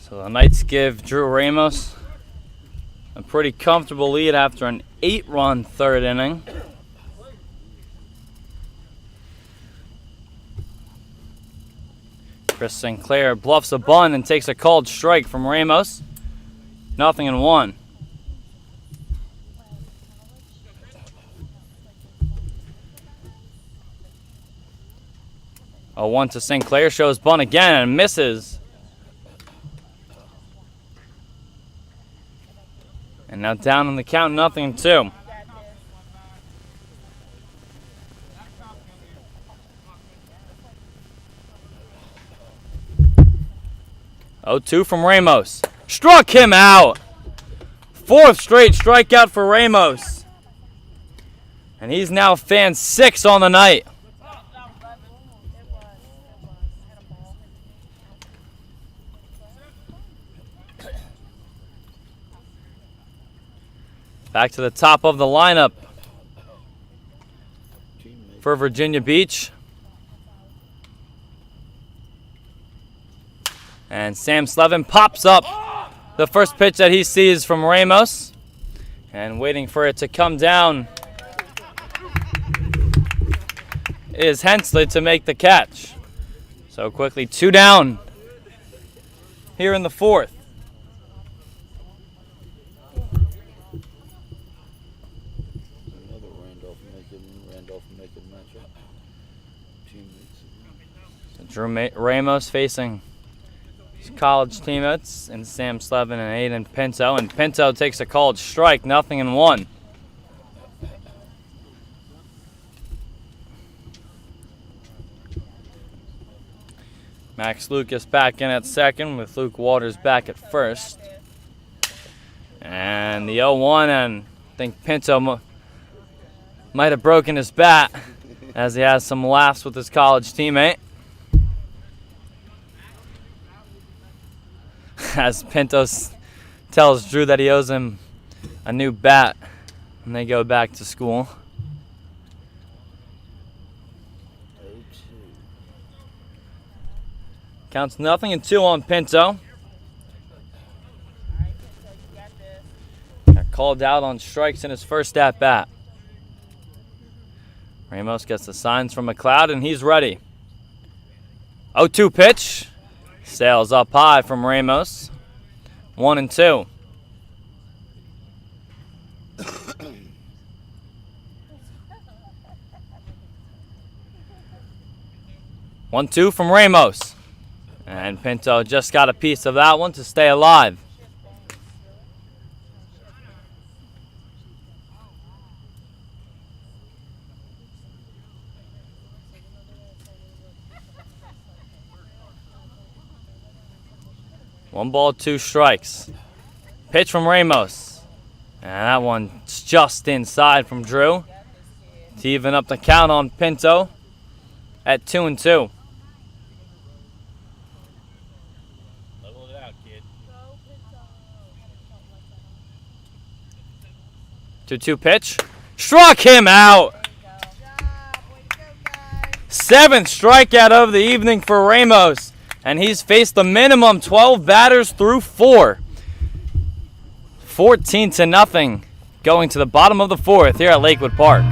So the Knights give Drew Ramos a pretty comfortable lead after an 8-run third inning. Chris Sinclair bluffs a bunt and takes a called strike from Ramos. 0-1. A 1 to Sinclair, shows bunt again and misses. And now down on the count, 0-2. Oh, 2 from Ramos. Struck him out. 4th straight strikeout for Ramos. And he's now fan 6 on the night. Back to the top of the lineup for Virginia Beach. And Sam Slevin pops up the first pitch that he sees from Ramos. And waiting for it to come down is Hensley to make the catch. So quickly 2 down here in the 4th. Randolph making a matchup. Teammates. So Drew Ramos facing his college teammates and Sam Slevin and Aiden Pinto. And Pinto takes a called strike, 0-1. Max Lucas back in at second with Luke Waters back at first. And the 0-1, and I think Pinto might have broken his bat as he has some laughs with his college teammate. As Pinto tells Drew that he owes him a new bat when they go back to school. Counts 0-2 on Pinto. Got called out on strikes in his first at-bat. Ramos gets the signs from McLeod, and he's ready. 0-2 pitch. Sails up high from Ramos. 1-2. One-two from Ramos. And Pinto just got a piece of that one to stay alive. One ball, 2 strikes. Pitch from Ramos. And that one's just inside from Drew to even up the count on Pinto at 2-2. Level it out, kid. 2-2 pitch. Struck him out. 7th strikeout of the evening for Ramos. And he's faced the minimum 12 batters through 4. 14-0 going to the bottom of the 4th here at Lakewood Park.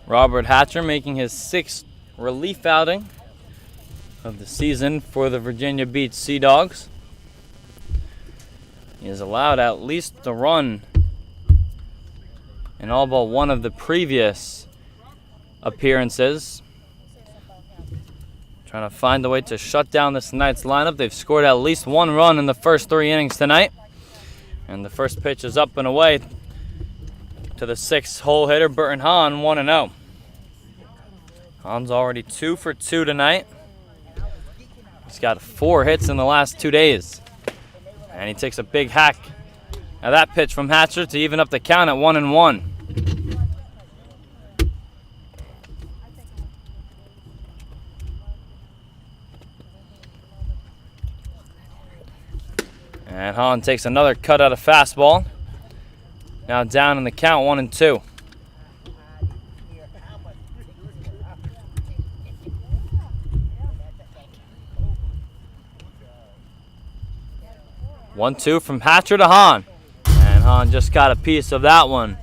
Robert Hatcher making his 6th relief outing of the season for the Virginia Beach Sea Dogs. He has allowed at least a run in all but one of the previous appearances. Trying to find a way to shut down this night's lineup. They've scored at least 1 run in the first 3 innings tonight. And the first pitch is up and away to the 6-hole hitter, Burton Hahn, 1-0. Hahn's already 2 for 2 tonight. He's got 4 hits in the last 2 days. And he takes a big hack at that pitch from Hatcher to even up the count at 1-1. And Hahn takes another cut out of fastball. Now down in the count, 1-2. One-two from Hatcher to Hahn. And Hahn just got a piece of that one.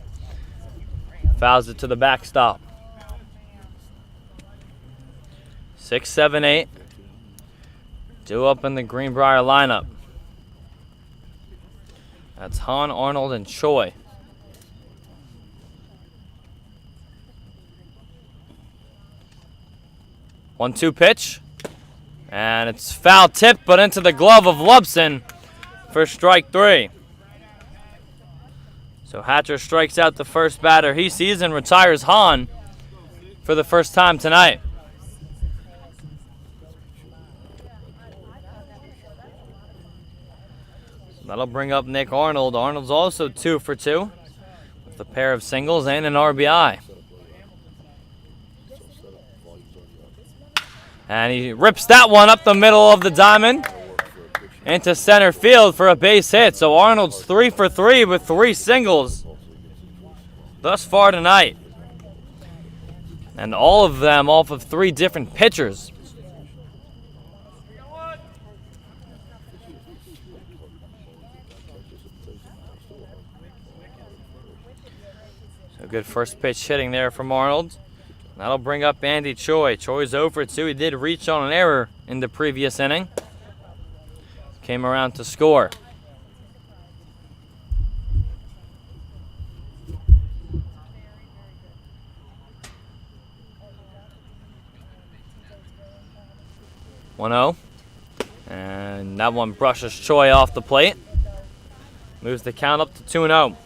Fouls it to the backstop. 6, 7, 8. Due up in the Greenbrier lineup. That's Hahn, Arnold, and Choi. 1-2 pitch. And it's foul tipped, but into the glove of Lubson for strike 3. So Hatcher strikes out the first batter he sees and retires Hahn for the first time tonight. That'll bring up Nick Arnold. Arnold's also 2 for 2 with a pair of singles and an RBI. And he rips that one up the middle of the diamond into center field for a base hit. So Arnold's 3 for 3 with 3 singles thus far tonight. And all of them off of 3 different pitchers. So good first pitch hitting there from Arnold. That'll bring up Andy Choi. Choi's 0 for 2. He did reach on an error in the previous inning. Came around to score. One 0. And that one brushes Choi off the plate. Moves the count up to 2-0.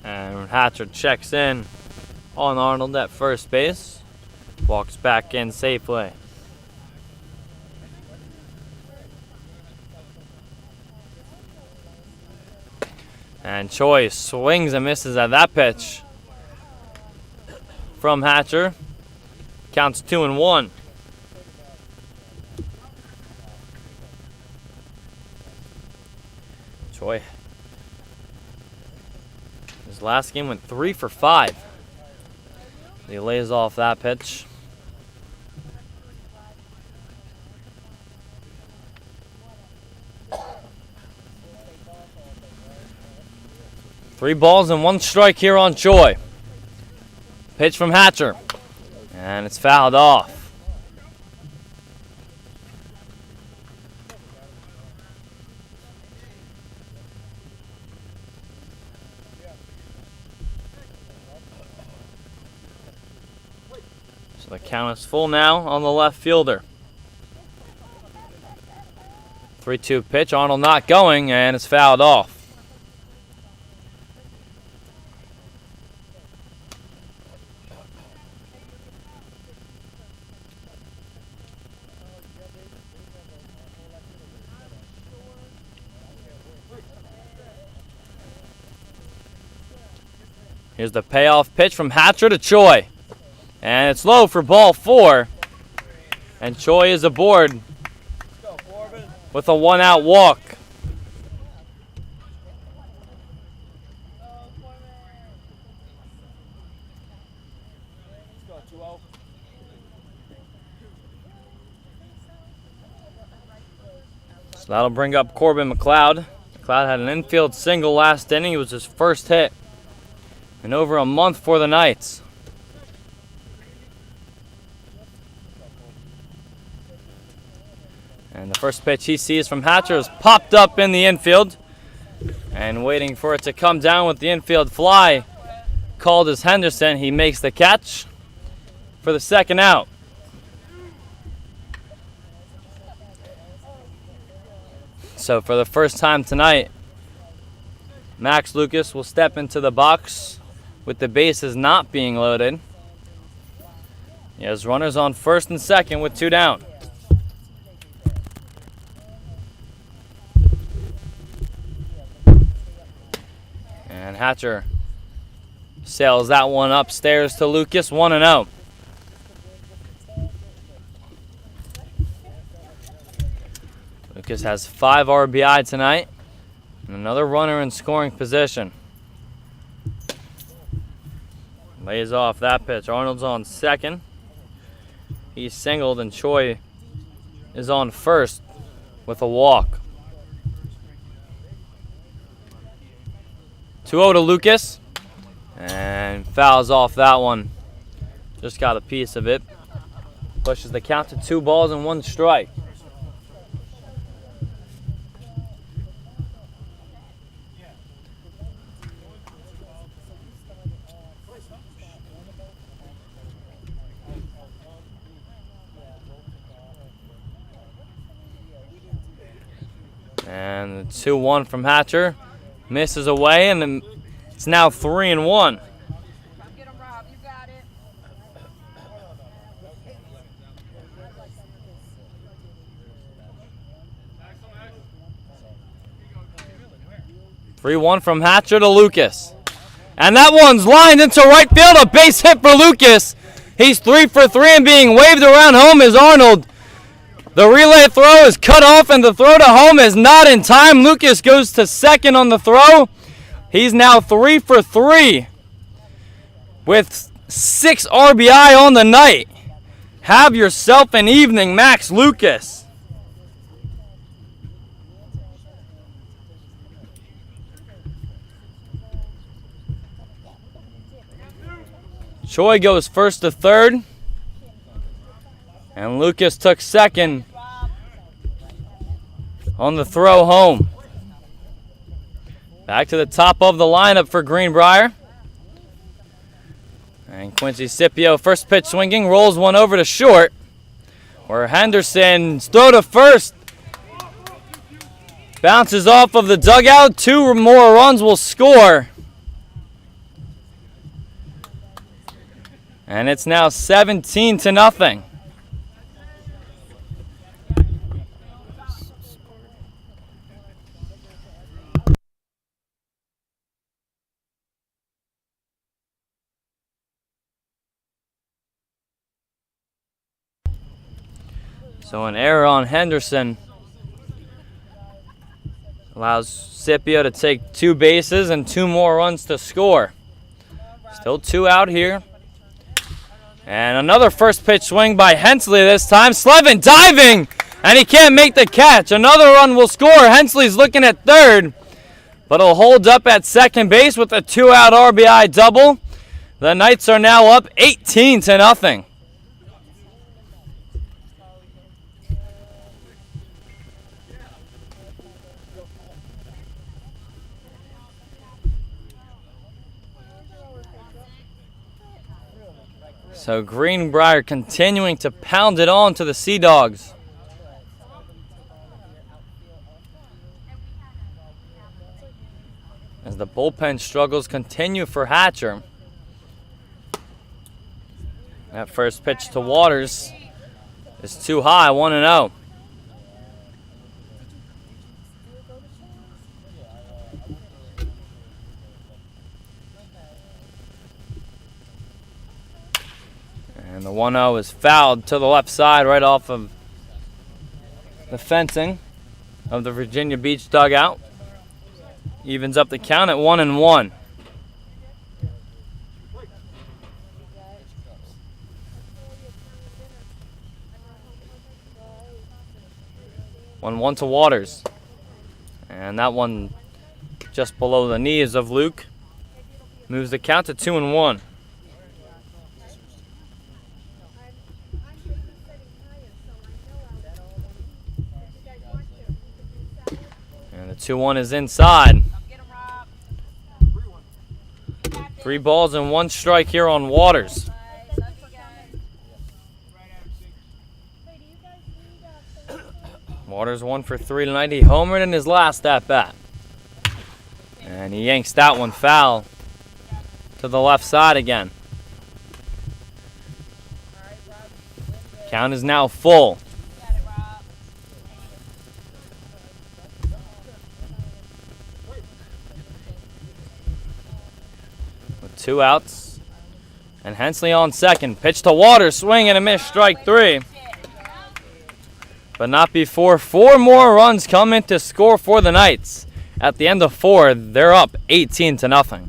And Hatcher checks in on Arnold at first base. Walks back in safely. And Choi swings and misses at that pitch from Hatcher. Counts 2-1. Choi. His last game went 3 for 5. He lays off that pitch. Three balls and 1 strike here on Choi. Pitch from Hatcher. And it's fouled off. So the count is full now on the left fielder. 3-2 pitch. Arnold not going, and it's fouled off. Here's the payoff pitch from Hatcher to Choi. And it's low for ball 4. And Choi is aboard with a 1-out walk. So that'll bring up Corbin McLeod. McLeod had an infield single last inning. It was his first hit in over a month for the Knights. And the first pitch he sees from Hatcher is popped up in the infield. And waiting for it to come down with the infield fly called as Henderson. He makes the catch for the 2nd out. So for the first time tonight, Max Lucas will step into the box with the bases not being loaded. He has runners on first and second with 2 down. And Hatcher sails that one upstairs to Lucas, 1-0. Lucas has 5 RBI tonight and another runner in scoring position. Lays off that pitch. Arnold's on second. He's singled and Choi is on first with a walk. 2-0 to Lucas. And fouls off that one. Just got a piece of it. Pushes the count to 2 balls and 1 strike. And the 2-1 from Hatcher misses away, and it's now 3-1. Get him, Rob. You got it. 3-1 from Hatcher to Lucas. And that one's lined into right field, a base hit for Lucas. He's 3 for 3 and being waved around home is Arnold. The relay throw is cut off and the throw to home is not in time. Lucas goes to second on the throw. He's now 3 for 3 with 6 RBI on the night. Have yourself an evening, Max Lucas. Choi goes first to third. And Lucas took second on the throw home. Back to the top of the lineup for Greenbrier. And Quincy Scipio, first pitch swinging, rolls one over to short. Where Henderson's throw to first bounces off of the dugout. 2 more runs will score. And it's now 17-0. So an error on Henderson allows Scipio to take 2 bases and 2 more runs to score. Still 2 out here. And another first pitch swing by Hensley this time. Slevin diving, and he can't make the catch. Another run will score. Hensley's looking at third, but he'll hold up at second base with a 2-out RBI double. The Knights are now up 18-0. So Greenbrier continuing to pound it on to the Sea Dogs. As the bullpen struggles continue for Hatcher. That first pitch to Waters is too high, 1-0. And the 1-0 is fouled to the left side right off of the fencing of the Virginia Beach dugout. Evens up the count at 1-1. One to Waters. And that one just below the knees of Luke. Moves the count to 2-1. And the 2-1 is inside. 3 balls and 1 strike here on Waters. Waters 1 for 3 tonight. He homered in his last at bat. And he yanks that one foul to the left side again. Count is now full. With 2 outs. And Hensley on second. Pitch to Waters. Swing and a miss. Strike 3. But not before 4 more runs come in to score for the Knights. At the end of 4, they're up 18-0.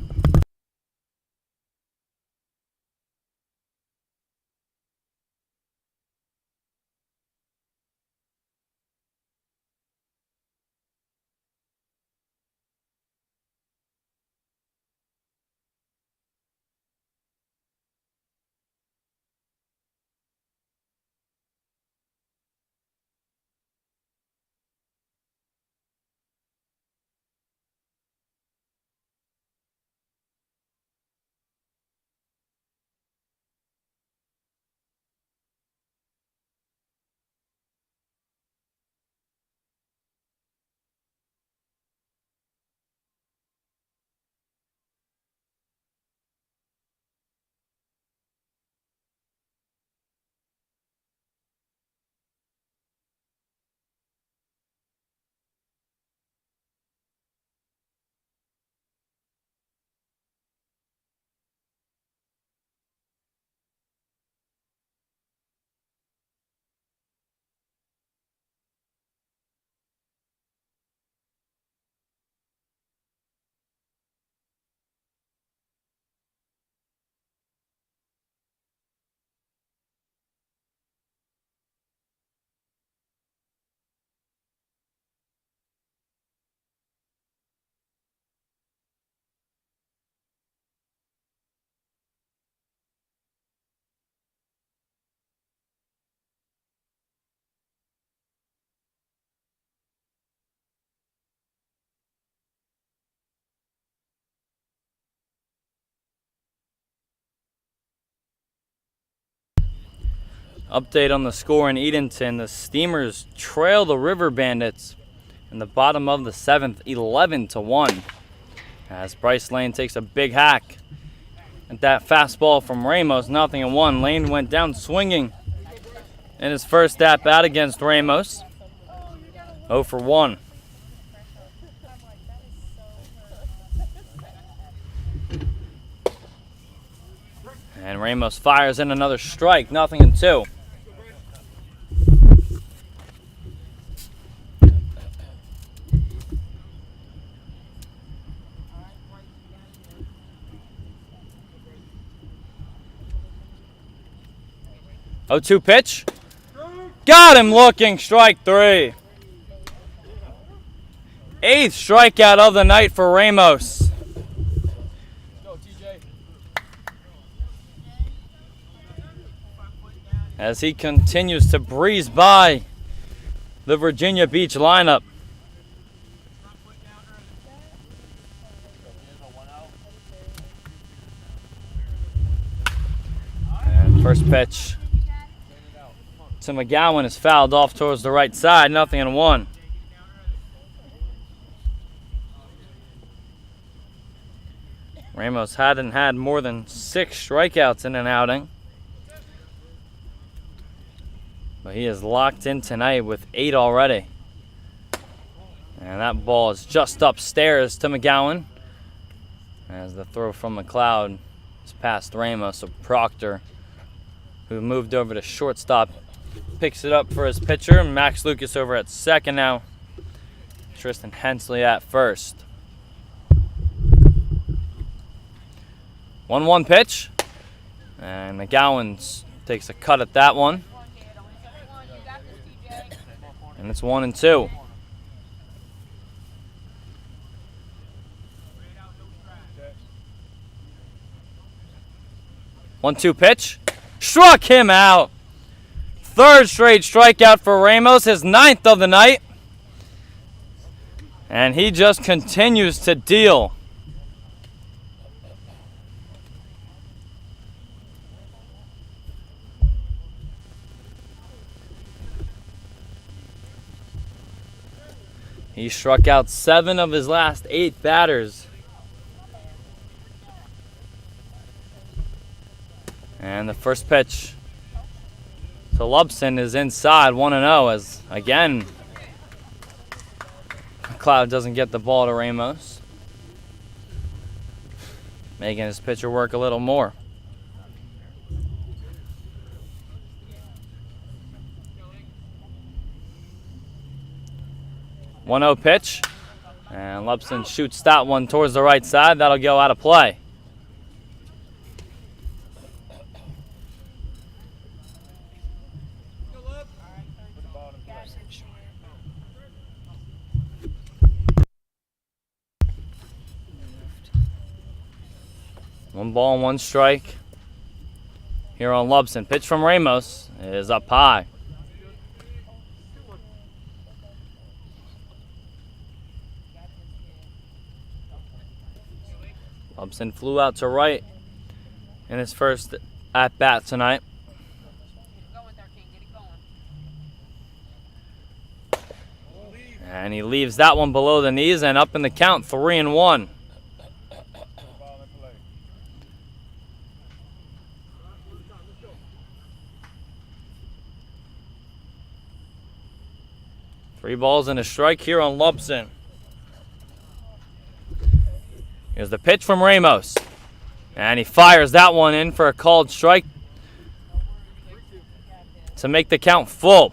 Update on the score in Edenton. The Steamers trail the River Bandits in the bottom of the 7th, 11-1. As Bryce Lane takes a big hack at that fastball from Ramos, 0-1. Lane went down swinging in his first at bat against Ramos. 0 for 1. And Ramos fires in another strike, 0-2. Oh, 2 pitch. Got him looking, strike 3. 8th strikeout of the night for Ramos. As he continues to breeze by the Virginia Beach lineup. And first pitch to McGowan is fouled off towards the right side, 0-1. Ramos hadn't had more than 6 strikeouts in an outing. But he is locked in tonight with 8 already. And that ball is just upstairs to McGowan. As the throw from McLeod is past Ramos, so Proctor, who moved over to shortstop, picks it up for his pitcher. Max Lucas over at second now. Tristan Hensley at first. 1-1 pitch. And McGowan takes a cut at that one. And it's 1-2. One-two pitch. Struck him out. 3rd straight strikeout for Ramos, his 9th of the night. And he just continues to deal. He struck out 7 of his last 8 batters. And the first pitch to Lubson is inside, 1-0, as again McLeod doesn't get the ball to Ramos, making his pitcher work a little more. One 0 pitch, and Lubson shoots that one towards the right side. That'll go out of play. One ball and one strike here on Lubson. Pitch from Ramos is up high. Lubson flew out to right in his first at-bat tonight. And he leaves that one below the knees and up in the count, 3-1. Three balls and a strike here on Lubson. Here's the pitch from Ramos. And he fires that one in for a called strike to make the count full.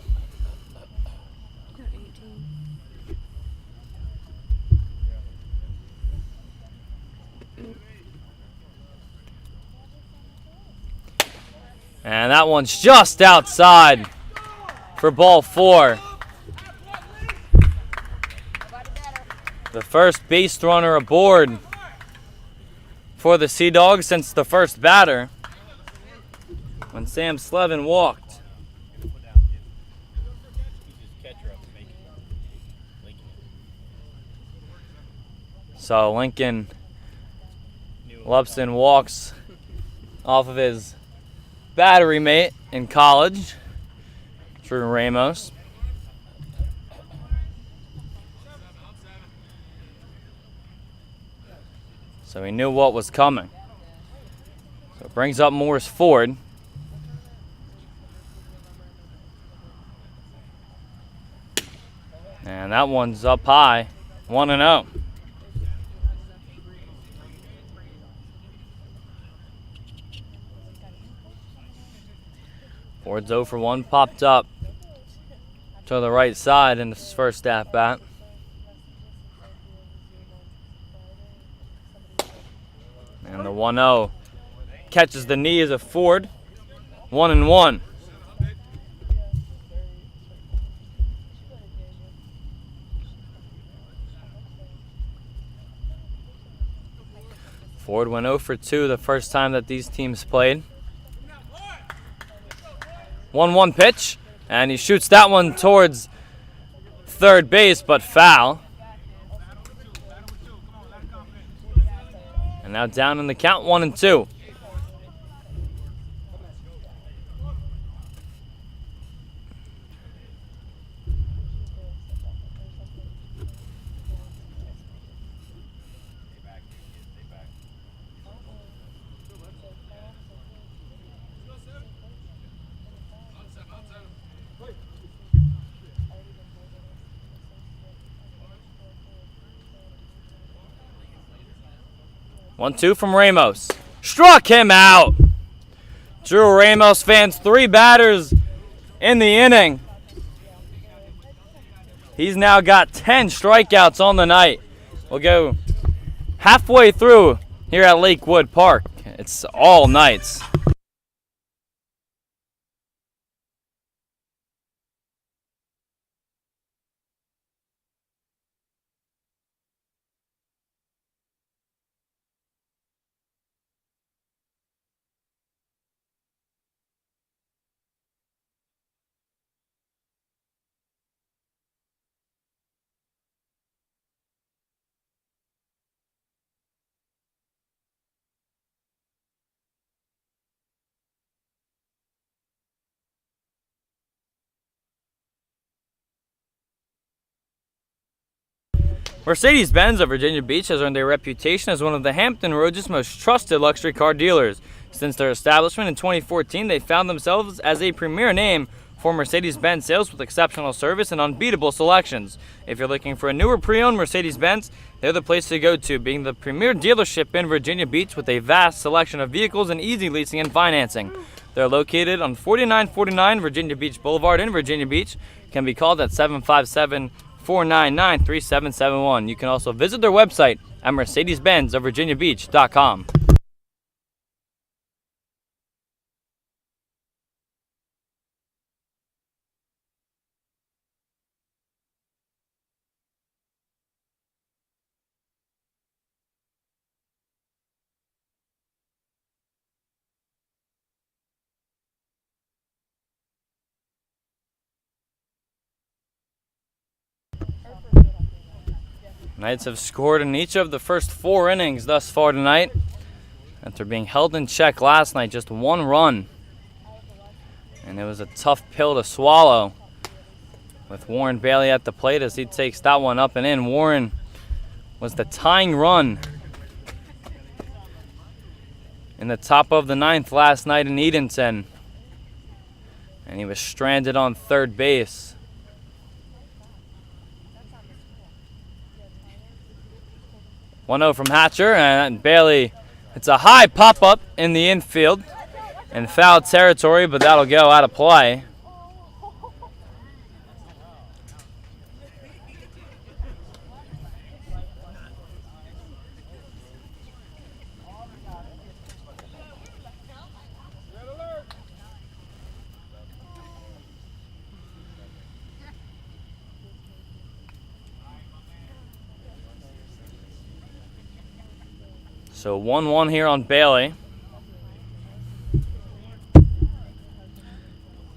And that one's just outside for ball 4. The first base runner aboard for the Sea Dogs since the first batter, when Sam Slevin walked. So Lincoln Lubson walks off of his battery mate in college, Drew Ramos. So he knew what was coming. So it brings up Morris Ford. And that one's up high, 1-0. Ford's 0 for 1, popped up to the right side in his first at-bat. And the 1-0 catches the knees of Ford. 1-1. Ford went 0 for 2 the first time that these teams played. 1-1 pitch, and he shoots that one towards third base, but foul. And now down in the count, 1-2. 1-2 from Ramos. Struck him out. Drew Ramos fans 3 batters in the inning. He's now got 10 strikeouts on the night. We'll go halfway through here at Lakewood Park. It's all nights. Mercedes-Benz of Virginia Beach has earned a reputation as one of the Hampton Roads' most trusted luxury car dealers. Since their establishment in 2014, they found themselves as a premier name for Mercedes-Benz sales with exceptional service and unbeatable selections. If you're looking for a newer pre-owned Mercedes-Benz, they're the place to go to, being the premier dealership in Virginia Beach with a vast selection of vehicles and easy leasing and financing. They're located on 4949 Virginia Beach Boulevard in Virginia Beach. Can be called at 757-499-3771. You can also visit their website at mercedes-benzofvirginiabeach.com. Knights have scored in each of the first 4 innings thus far tonight, after being held in check last night, just 1 run. And it was a tough pill to swallow with Warren Bailey at the plate as he takes that one up and in. Warren was the tying run in the top of the 9th last night in Edenton, and he was stranded on third base. 1-0 from Hatcher, and Bailey, it's a high pop-up in the infield in foul territory, but that'll go out of play. So 1-1 here on Bailey.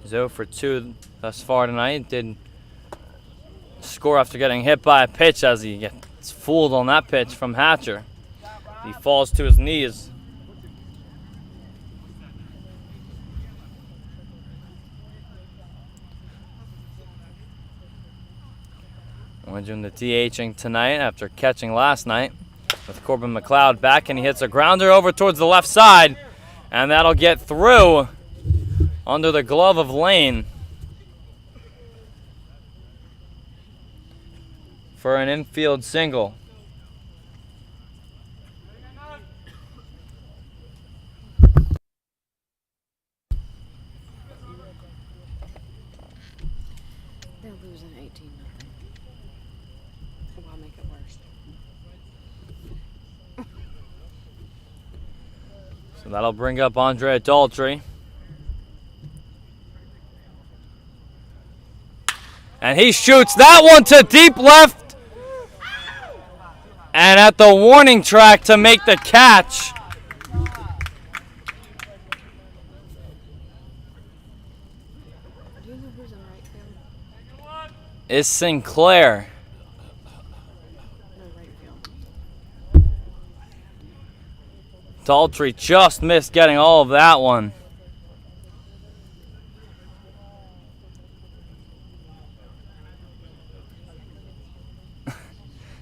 He's 0 for 2 thus far tonight. Did score after getting hit by a pitch as he gets fooled on that pitch from Hatcher. He falls to his knees. We're doing the DHing tonight after catching last night, with Corbin McLeod back, and he hits a grounder over towards the left side, and that'll get through under the glove of Lane for an infield single. They're losing 18-0. Why make it worse? So that'll bring up Andre Daltrey. And he shoots that one to deep left. And at the warning track to make the catch Do you know who's in right field? is Sinclair. No, right field. Daltrey just missed getting all of that one.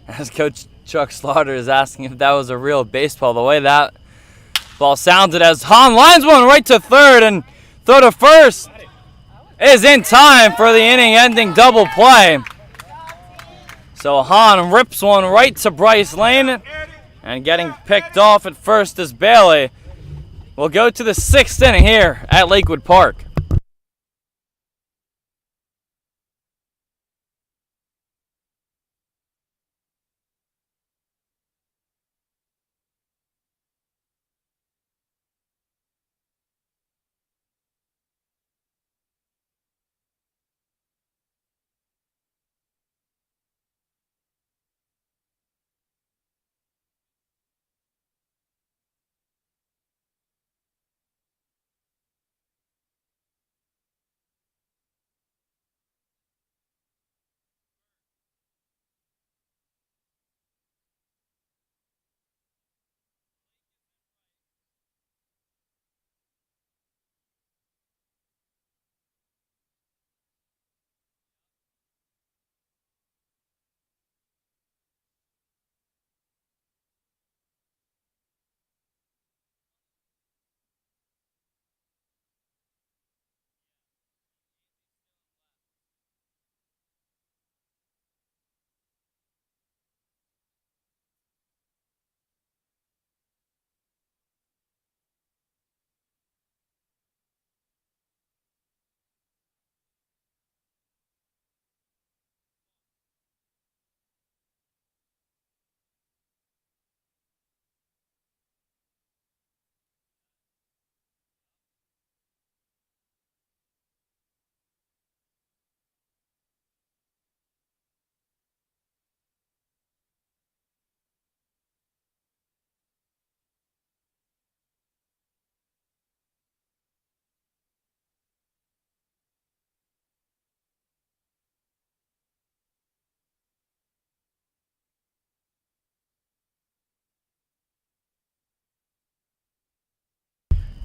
As Coach Chuck Slaughter is asking if that was a real baseball, the way that ball sounded as Hahn lines one right to third, and throw to first is in time for the inning-ending double play. So Hahn rips one right to Bryce Lane, and getting picked off at first is Bailey. We'll go to the 6th inning here at Lakewood Park.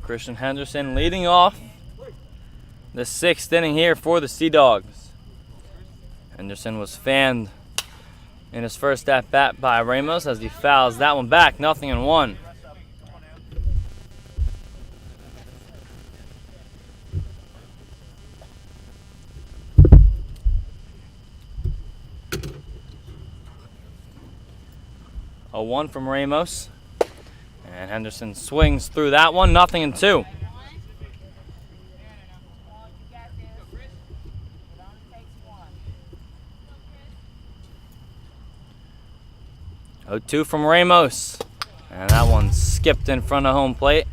Christian Henderson leading off the 6th inning here for the Sea Dogs. Henderson was fanned in his first at-bat by Ramos as he fouls that one back, 0-1. A 1 from Ramos. And Henderson swings through that one, 0-2. Oh, 2 from Ramos. And that one skipped in front of home plate.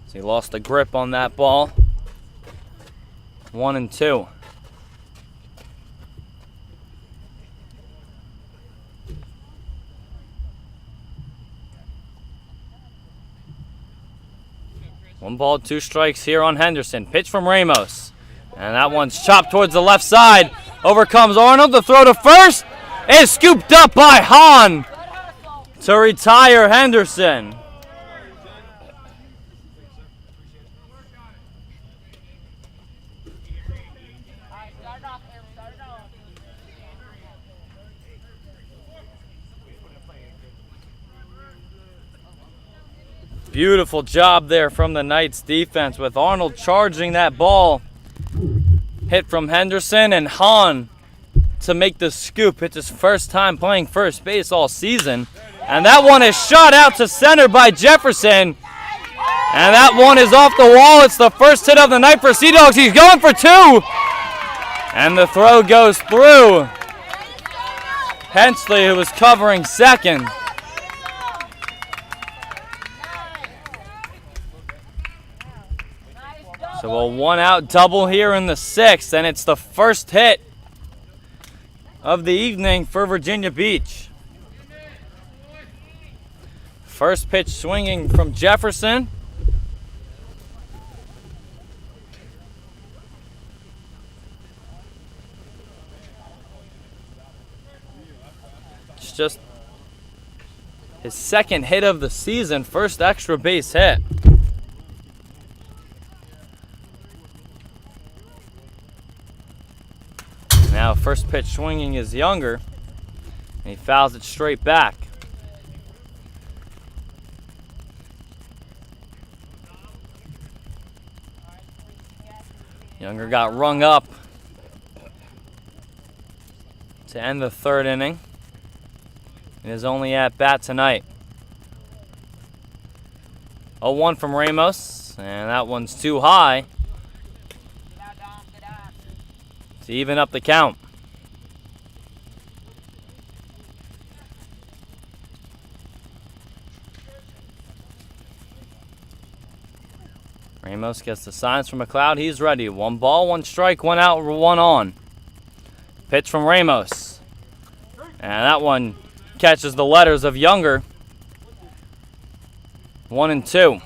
So he lost the grip on that ball. 1-2. One ball, 2 strikes here on Henderson. Pitch from Ramos. And that one's chopped towards the left side. Overcomes Arnold. The throw to first is scooped up by Hahn to retire Henderson. Beautiful job there from the Knights defense with Arnold charging that ball. Hit from Henderson and Hahn to make the scoop. It's his first time playing first base all season. And that one is shot out to center by Jefferson. And that one is off the wall. It's the first hit of the night for Sea Dogs. He's going for 2. And the throw goes through Hensley, who was covering second. So a 1-out double here in the 6th, and it's the first hit of the evening for Virginia Beach. First pitch swinging from Jefferson. It's just his second hit of the season, first extra base hit. Now first pitch swinging is Younger, and he fouls it straight back. Younger got rung up to end the 3rd inning in his only at bat tonight. 0-1 from Ramos, and that one's too high to even up the count. Ramos gets the signs from McLeod. He's ready. 1 ball, 1 strike, 1 out, 1 on. Pitch from Ramos. And that one catches the letters of Younger. 1-2.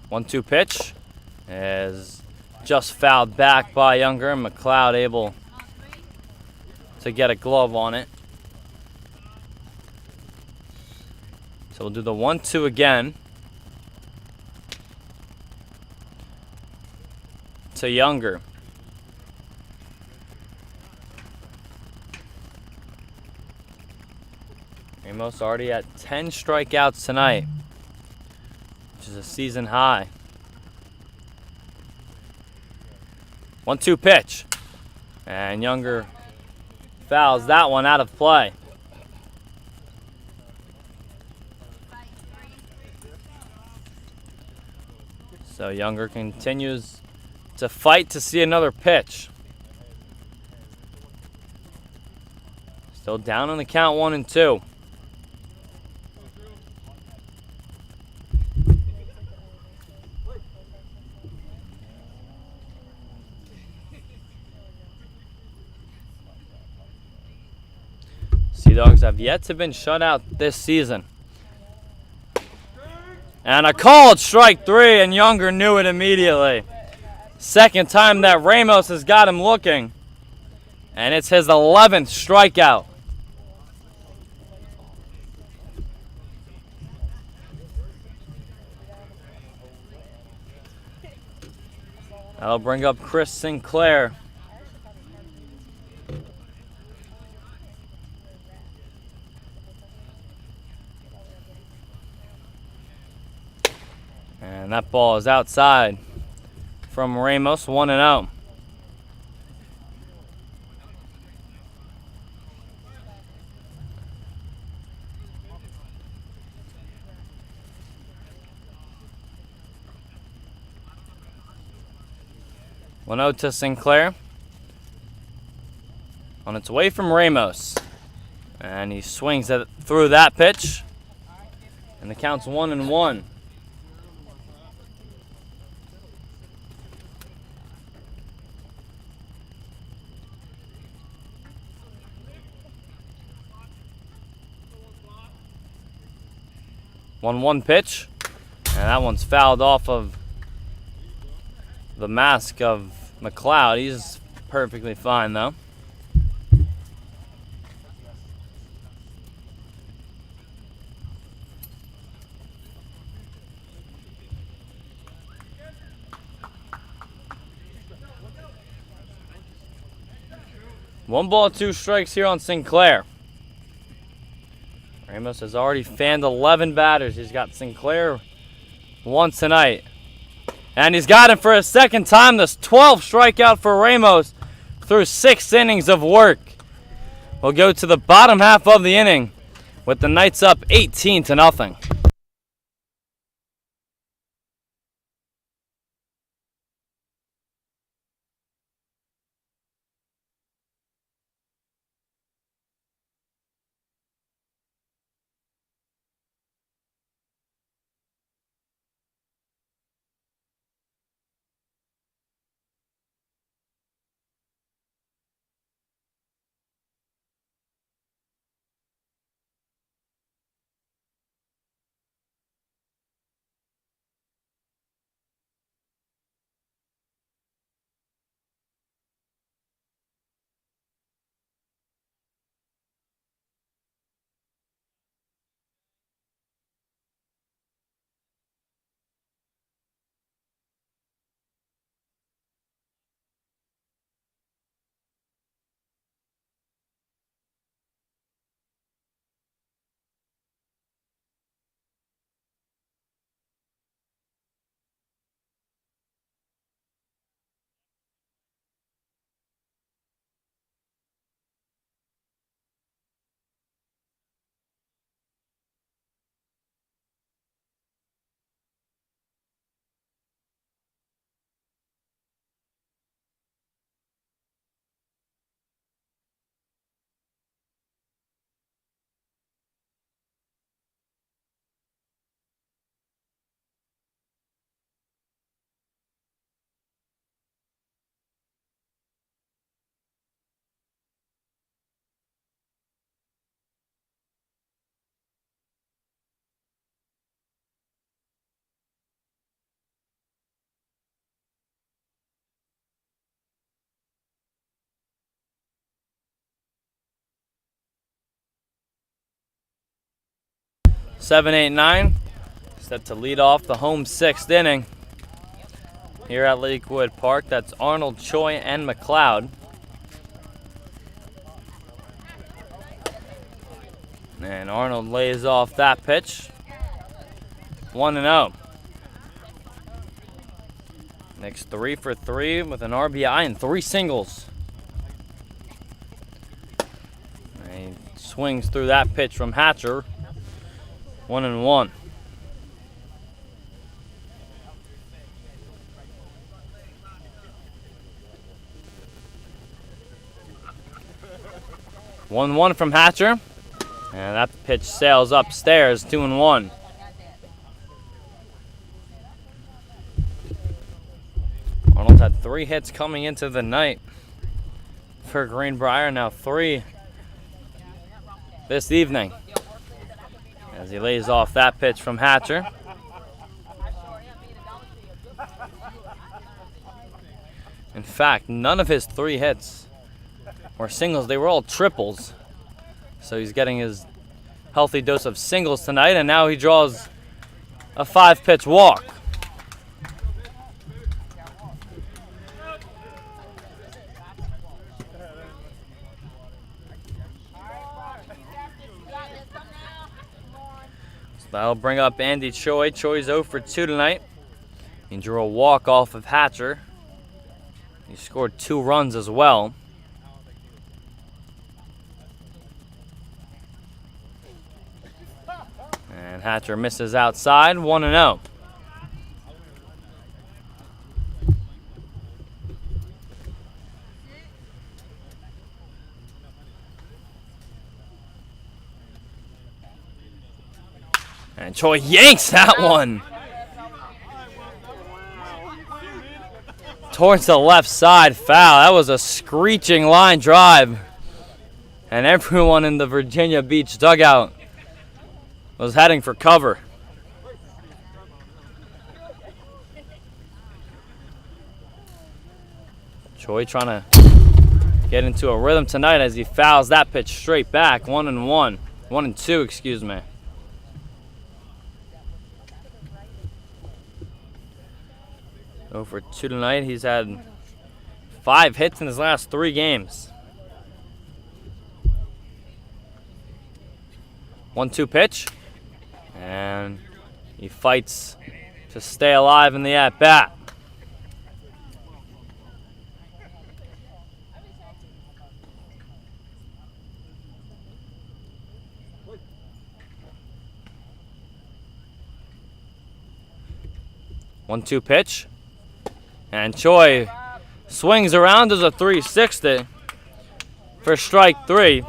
One-two pitch is just fouled back by Younger, and McLeod able to get a glove on it. So we'll do the 1-2 again to Younger. Ramos already at 10 strikeouts tonight, which is a season high. 1-2 pitch. And Younger fouls that one out of play. So Younger continues to fight to see another pitch. Still down on the count, 1-2. Sea Dogs have yet to been shut out this season. And a called strike 3, and Younger knew it immediately. Second time that Ramos has got him looking. And it's his 11th strikeout. That'll bring up Chris Sinclair. And that ball is outside from Ramos, 1-0. One out to Sinclair. On its way from Ramos. And he swings it through that pitch. And the count's 1-1. One pitch, and that one's fouled off of the mask of McLeod. He's perfectly fine though. One ball, 2 strikes here on Sinclair. Ramos has already fanned 11 batters. He's got Sinclair once tonight. And he's got him for a second time. This 12th strikeout for Ramos through 6 innings of work. We'll go to the bottom half of the inning with the Knights up 18-0. Seven, 8, 9. Set to lead off the home 6th inning here at Lakewood Park. That's Arnold, Choi, and McLeod. And Arnold lays off that pitch. 1-0. Next 3 for 3 with an RBI and 3 singles. And he swings through that pitch from Hatcher. 1-1. One from Hatcher, and that pitch sails upstairs. 2-1. Arnold's had 3 hits coming into the night for Greenbrier. Now 3 this evening. As he lays off that pitch from Hatcher. fact, none of his 3 hits were singles. They were all triples. So he's getting his healthy dose of singles tonight, and now he draws a 5-pitch walk. So that'll bring up Andy Choi. Choi's 0 for 2 tonight. He drew a walk off of Hatcher. He scored 2 runs as well. And Hatcher misses outside, 1-0. And Choi yanks that one towards the left side, foul. That was a screeching line drive. And everyone in the Virginia Beach dugout was heading for cover. Choi trying to get into a rhythm tonight as he fouls that pitch straight back. 1-1. 1-2, excuse me. Over 2 tonight. He's had 5 hits in his last 3 games. 1-2 pitch. And he fights to stay alive in the at-bat. One-two pitch. And Choi swings around as a 360 for strike 3.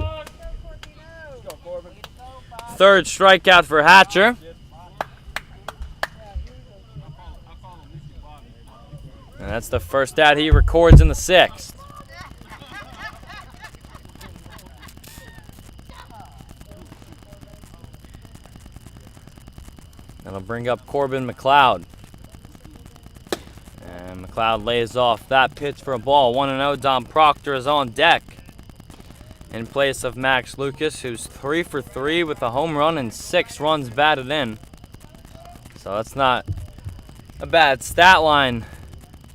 3rd strikeout for Hatcher. And that's the first out he records in the 6th. That'll bring up Corbin McLeod. And McLeod lays off that pitch for a ball. 1-0. Dom Proctor is on deck in place of Max Lucas, who's 3 for 3 with a home run and 6 runs batted in. So that's not a bad stat line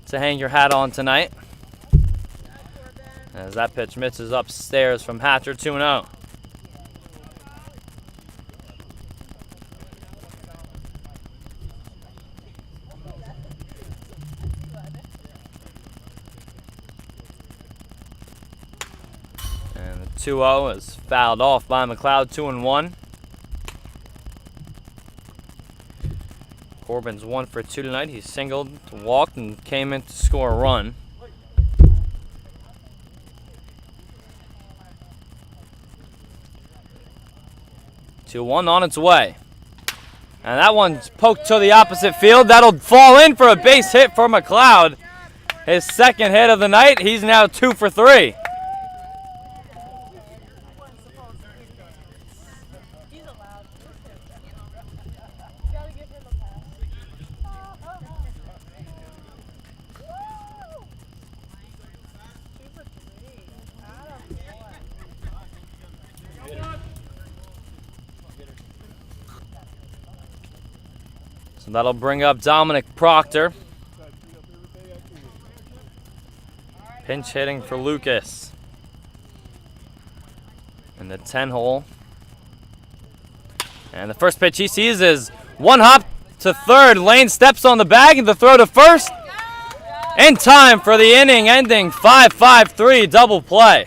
to hang your hat on tonight. As that pitch misses upstairs from Hatcher. 2-0. And the 2-0 is fouled off by McLeod. 2-1. Corbin's 1 for 2 tonight. He singled, walked, and came in to score a run. Two one on its way. And that one's poked to the opposite field. That'll fall in for a base hit for McLeod. His 2nd hit of the night. He's now 2 for 3. So that'll bring up Dominic Proctor. Pinch hitting for Lucas. In the 10 hole. And the first pitch he sees is one hop to 3rd. Lane steps on the bag and the throw to 1st. In time for the inning ending 5-5-3 double play.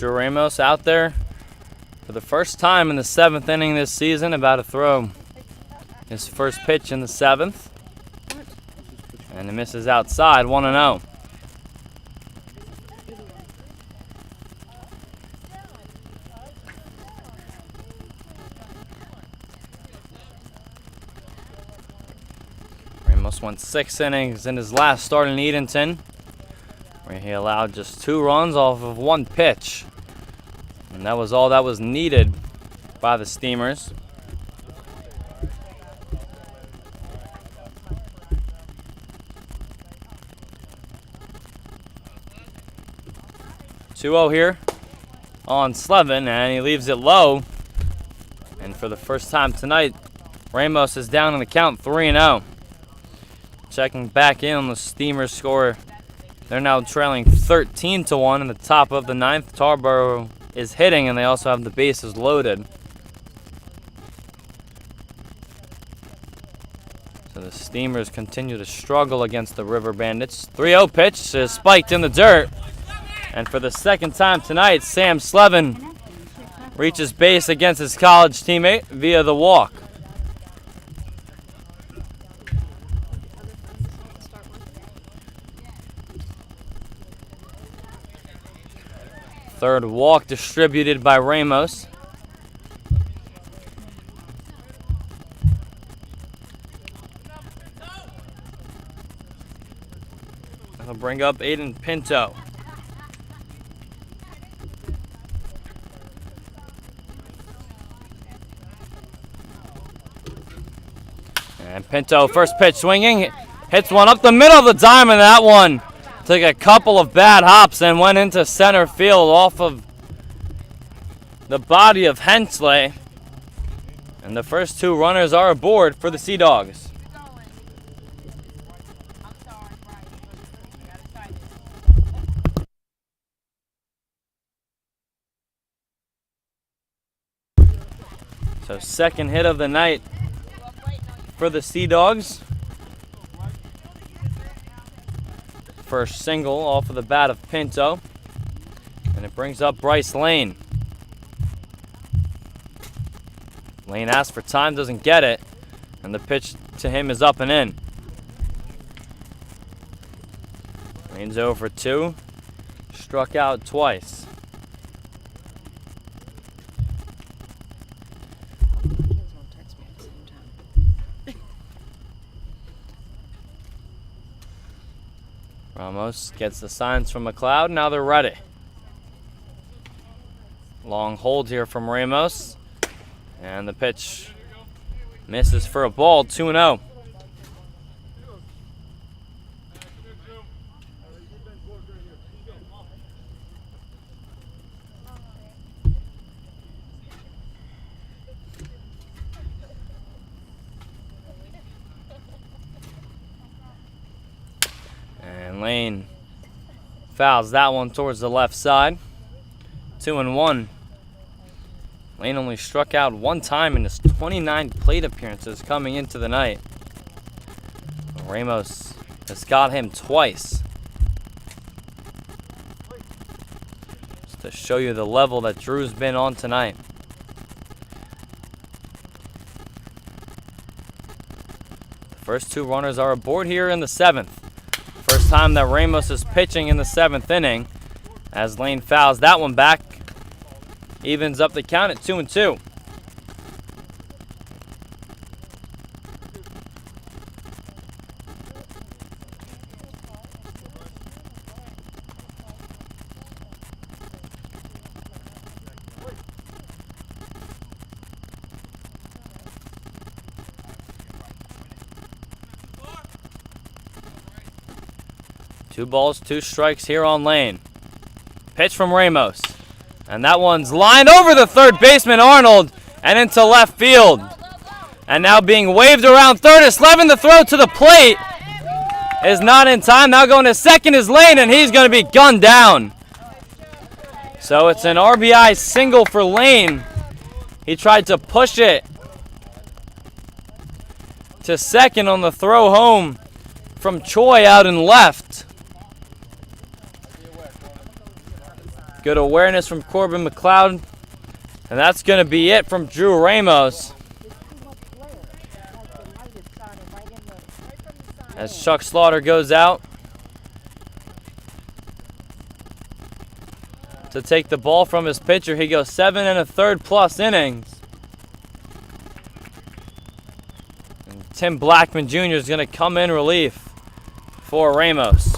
Drew Ramos out there for the first time in the 7th inning this season, about to throw his first pitch in the 7th. And it misses outside, 1-0. Ramos went 6 innings in his last start in Edenton, where he allowed just 2 runs off of 1 pitch. And that was all that was needed by the Steamers. (2-0) here on Slevin, and he leaves it low. And for the first time tonight, Ramos is down in the count, 3-0. Checking back in on the Steamers score, they're now trailing 13-1 in the top of the 9th. Tarboro is hitting, and they also have the bases loaded. So the Steamers continue to struggle against the River Bandits. 3-0 pitch is spiked in the dirt. And for the second time tonight, Sam Slevin reaches base against his college teammate via the walk. Third walk distributed by Ramos. That'll bring up Aiden Pinto. And Pinto, first pitch swinging, hits one up the middle of the diamond. That one took a couple of bad hops and went into center field off of the body of Hensley. And the first 2 runners are aboard for the Sea Dogs. So second hit of the night for the Sea Dogs. First single off of the bat of Pinto. And it brings up Bryce Lane. Lane asks for time, doesn't get it. And the pitch to him is up and in. Lane's 0 for 2. Struck out twice. Ramos gets the signs from McLeod. Now they're ready. Long hold here from Ramos. And the pitch misses for a ball, 2-0. And Lane fouls that one towards the left side. 2-1. Lane only struck out 1 time in his 29 plate appearances coming into the night. Ramos has got him twice. Just to show you the level that Drew's been on tonight. The first 2 runners are aboard here in the 7th. First time that Ramos is pitching in the 7th inning, as Lane fouls that one back. Evens up the count at 2-2. Two balls, 2 strikes here on Lane. Pitch from Ramos. And that one's lined over the third baseman, Arnold, and into left field. And now being waved around third is Slevin. The throw to the plate is not in time. Now going to second is Lane, and he's going to be gunned down. So it's an RBI single for Lane. He tried to push it to second on the throw home from Choi out in left. Good awareness from Corbin McLeod. And that's going to be it from Drew Ramos. As Chuck Slaughter goes out to take the ball from his pitcher. He goes 7 1/3 plus innings. And Tim Blackman Jr. is going to come in relief for Ramos.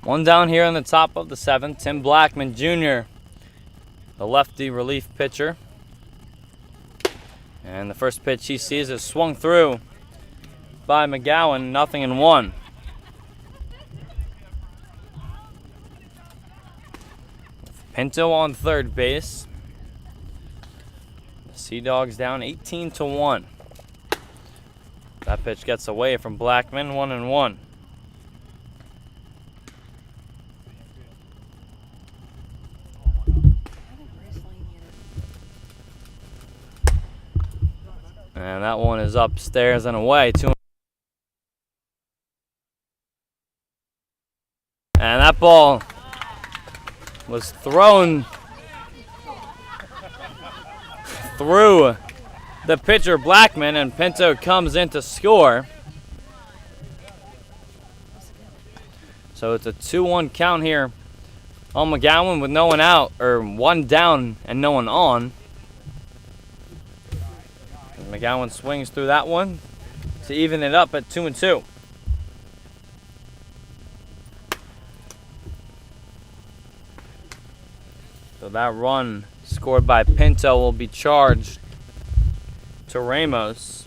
One down here on the top of the 7th. Tim Blackman Jr., the lefty relief pitcher. And the first pitch he sees is swung through by McGowan, 0-1. Pinto on third base. The Sea Dogs down 18-1. That pitch gets away from Blackman, 1-1. And that one is upstairs and away. And that ball was thrown through the pitcher Blackman, and Pinto comes in to score. So it's a 2-1 count here on McGowan with no one out, or one down and no one on. McGowan swings through that one to even it up at 2-2. So that run scored by Pinto will be charged to Ramos.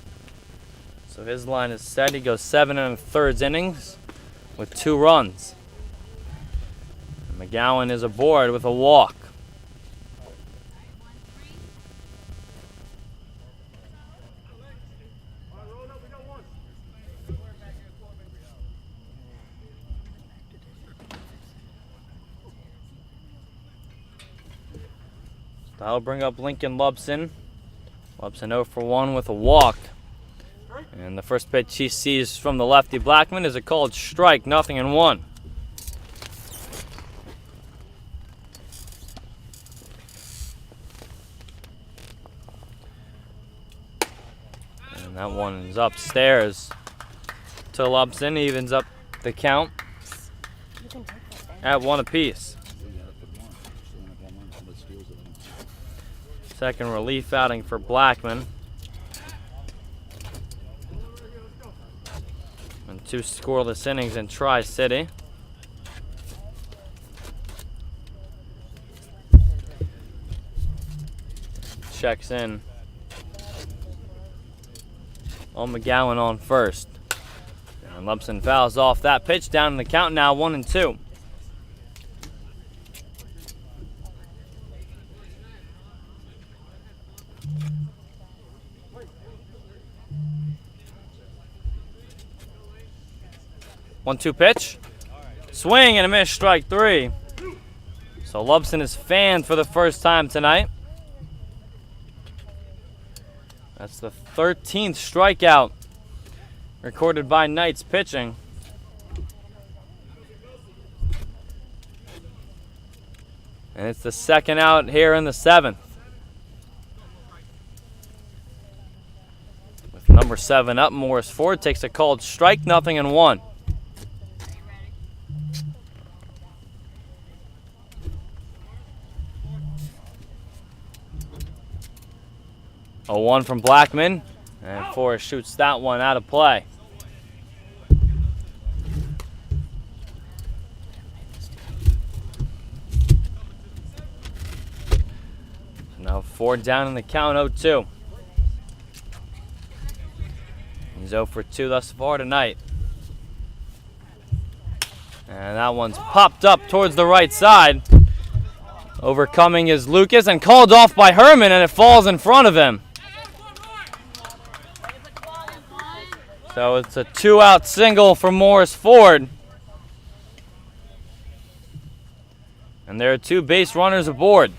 So his line is set. He goes 7 1/3 innings with 2 runs. And McGowan is aboard with a walk. That'll bring up Lincoln Lubson. Lubson 0 for 1 with a walk. And the first pitch he sees from the lefty Blackman is a called strike, 0-1. And that one is upstairs to Lubson, evens up the count at 1 apiece. Second relief outing for Blackman. And 2 scoreless innings in Tri-City. Checks in on McGowan on first. And Lumpson fouls off that pitch. Down in the count now, 1-2. One-two pitch. Swing and a miss, strike 3. So Lumpson is fanned for the first time tonight. That's the 13th strikeout recorded by Knights pitching. And it's the second out here in the 7th. With number 7 up, Morris Ford takes a called strike, 0-1. 0-1 from Blackman, and Forrest shoots that one out of play. Now Ford down in the count, 0-2. He's 0 for 2 thus far tonight. And that one's popped up towards the right side. Overcoming is Lucas and called off by Herman, and it falls in front of him. So it's a 2-out single for Morris Ford. And there are 2 base runners aboard.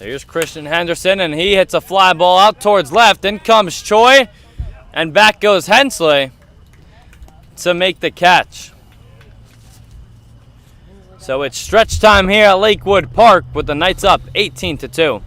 Here's Christian Henderson, and he hits a fly ball out towards left. In comes Choi, and back goes Hensley to make the catch. So it's stretch time here at Lakewood Park with the Knights up 18-2.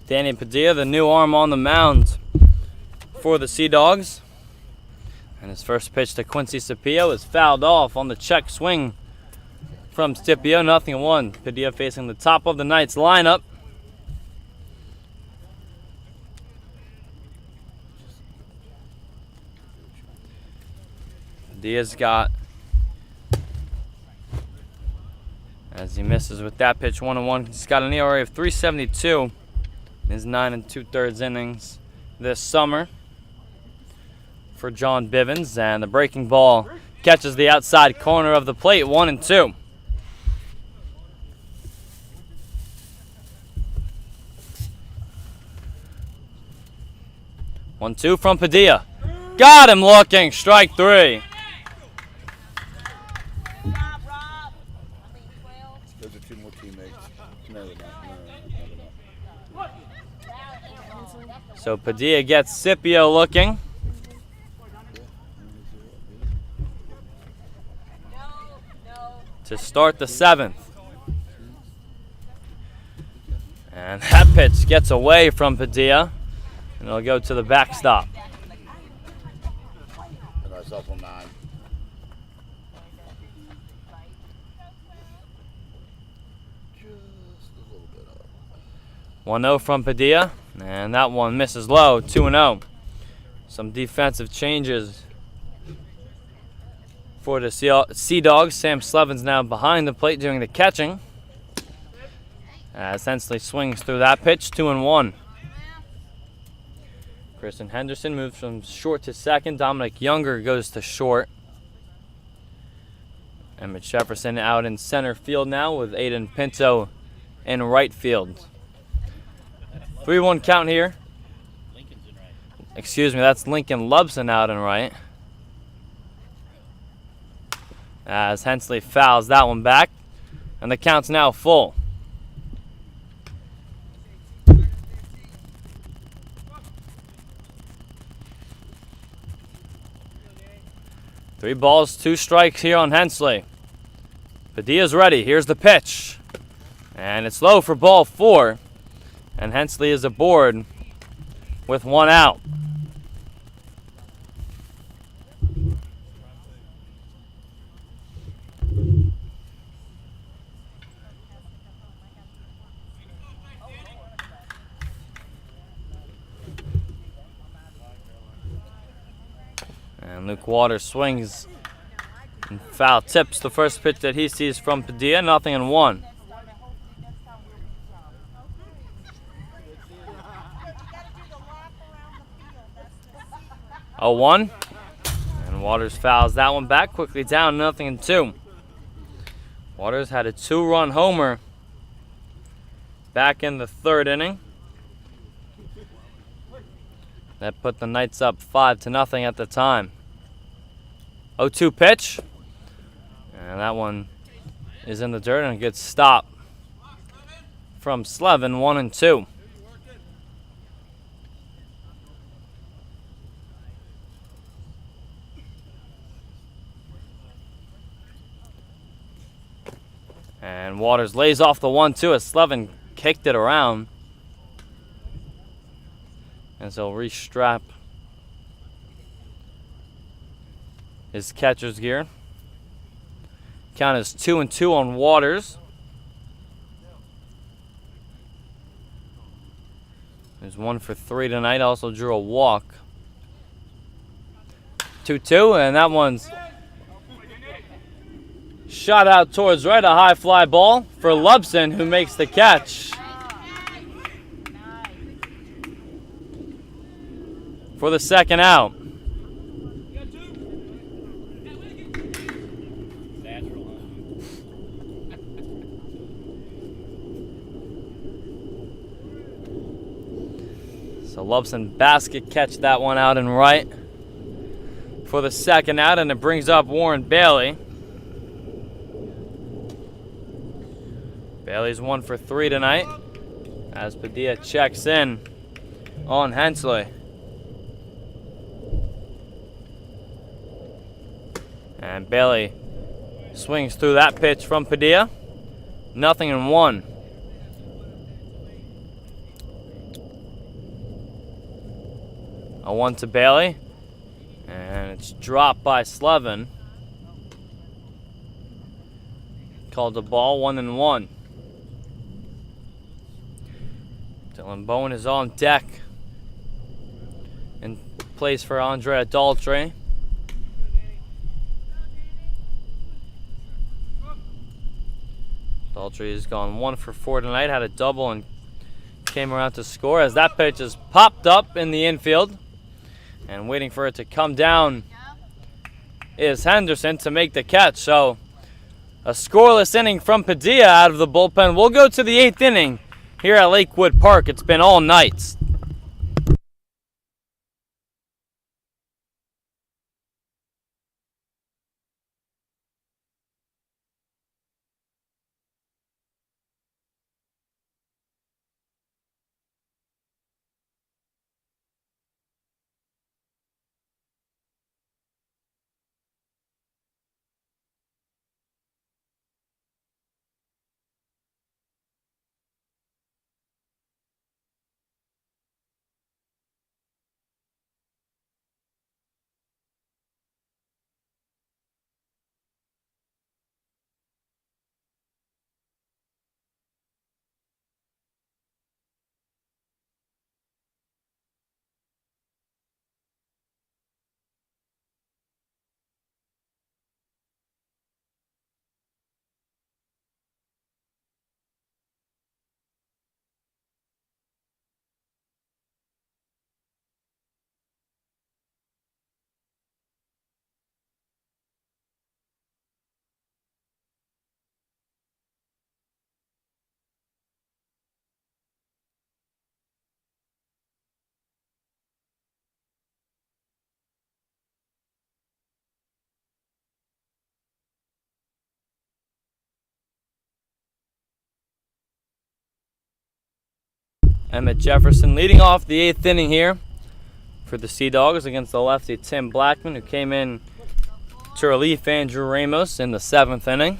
Danny Padilla, the new arm on the mound for the Sea Dogs. And his first pitch to Quincy Scipio is fouled off on the check swing from Scipio. 0-1. Padilla facing the top of the Knights lineup. Padilla's got, as he misses with that pitch, 1-1. He's got an ERA of 3.72 in his 9 2/3 innings this summer for John Bivens. And the breaking ball catches the outside corner of the plate, 1-2. One, two from Padilla. Got him looking, strike 3. Those are 2 more teammates. No, they're not. So Padilla gets Scipio looking. To start the 7th. And that pitch gets away from Padilla. And it'll go to the backstop. And that's up on 9. Just a little bit up. 1-0 from Padilla. And that one misses low, 2-0. Some defensive changes for the Sea Dogs. Sam Slevin's now behind the plate doing the catching. As Hensley swings through that pitch, 2-1. Kristen Henderson moves from short to second. Dominic Younger goes to short. Emmett Jefferson out in center field now with Aiden Pinto in right field. 3-1 count here. Lincoln's in right. Excuse me, that's Lincoln Lubson out in right. As Hensley fouls that one back. And the count's now full. Three balls, 2 strikes here on Hensley. Padilla's ready. Here's the pitch. And it's low for ball 4. And Hensley is aboard with 1 out. And Luke Waters swings and foul tips the first pitch that he sees from Padilla. 0-1. Oh, 1. And Waters fouls that one back quickly down, 0-2. Waters had a 2-run homer back in the 3rd inning. That put the Knights up 5-0 at the time. 0-2 pitch. And that one is in the dirt and a good stop from Slevin, 1-2. And Waters lays off the 1-2 as Slevin kicked it around. As he'll restrap his catcher's gear. Count is 2-2 on Waters. There's 1 for 3 tonight. Also drew a walk. 2-2, and that one's shot out towards right. A high fly ball for Lubson, who makes the catch for the 2nd out. So Lubson basket catch that one out and right for the 2nd out, and it brings up Warren Bailey. Bailey's 1 for 3 tonight as Padilla checks in on Hensley. And Bailey swings through that pitch from Padilla. 0-1. A 1 to Bailey. And it's dropped by Slevin. Called the ball 1-1. Dylan Bowen is on deck. And plays for Andrea Daltrey. Daltrey has gone 1 for 4 tonight. Had a double and came around to score as that pitch is popped up in the infield. And waiting for it to come down is Henderson to make the catch. So a scoreless inning from Padilla out of the bullpen. We'll go to the 8th inning here at Lakewood Park. It's been all night. Emmett Jefferson leading off the 8th inning here for the Sea Dogs against the lefty Tim Blackman, who came in to relief Andrew Ramos in the 7th inning.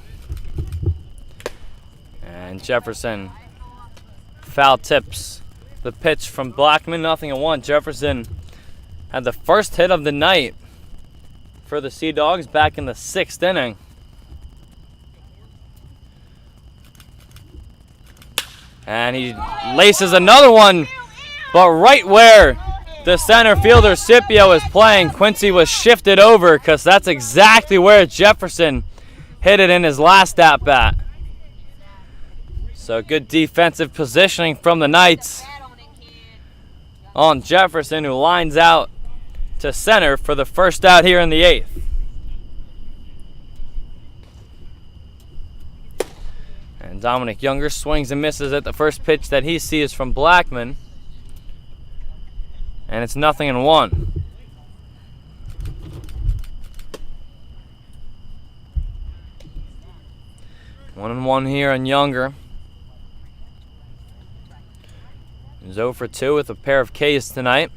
And Jefferson foul tips the pitch from Blackman, 0-1. Jefferson had the first hit of the night for the Sea Dogs back in the 6th inning. And he laces another one, but right where the center fielder Scipio is playing, Quincy was shifted over because that's exactly where Jefferson hit it in his last at-bat. So good defensive positioning from the Knights on Jefferson, who lines out to center for the first out here in the 8th. And Dominic Younger swings and misses at the first pitch that he sees from Blackman. And it's 0-1. One and one here on Younger. He's 0 for 2 with a pair of Ks tonight.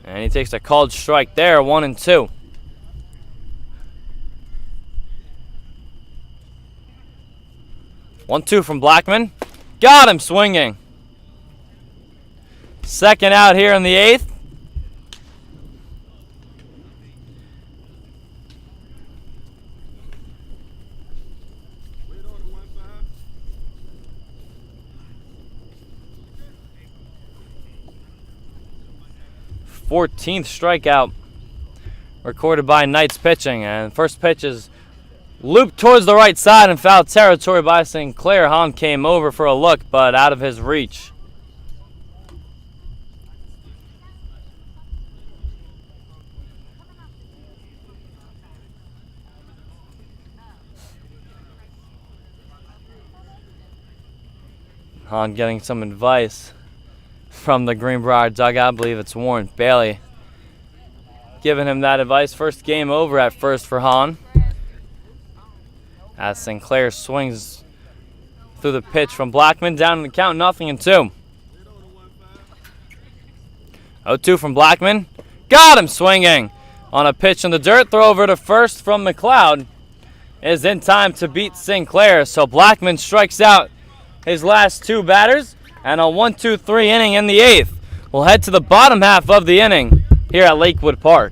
And he takes a called strike there, 1-2. 1-2 from Blackman. Got him swinging. Second out here in the 8th. Fourteenth strikeout recorded by Knights pitching, and first pitch is looped towards the right side in foul territory by Sinclair. Hahn came over for a look, but out of his reach. Hahn getting some advice from the Greenbrier dugout. I believe it's Warren Bailey giving him that advice. First game over at first for Hahn, as Sinclair swings through the pitch from Blackman, down in the count, 0-2. 0-2 from Blackman. Got him swinging on a pitch in the dirt. Throw over to first from McLeod is in time to beat Sinclair. So Blackman strikes out his last two batters, and a 1-2-3 inning in the 8th. We'll head to the bottom half of the inning here at Lakewood Park.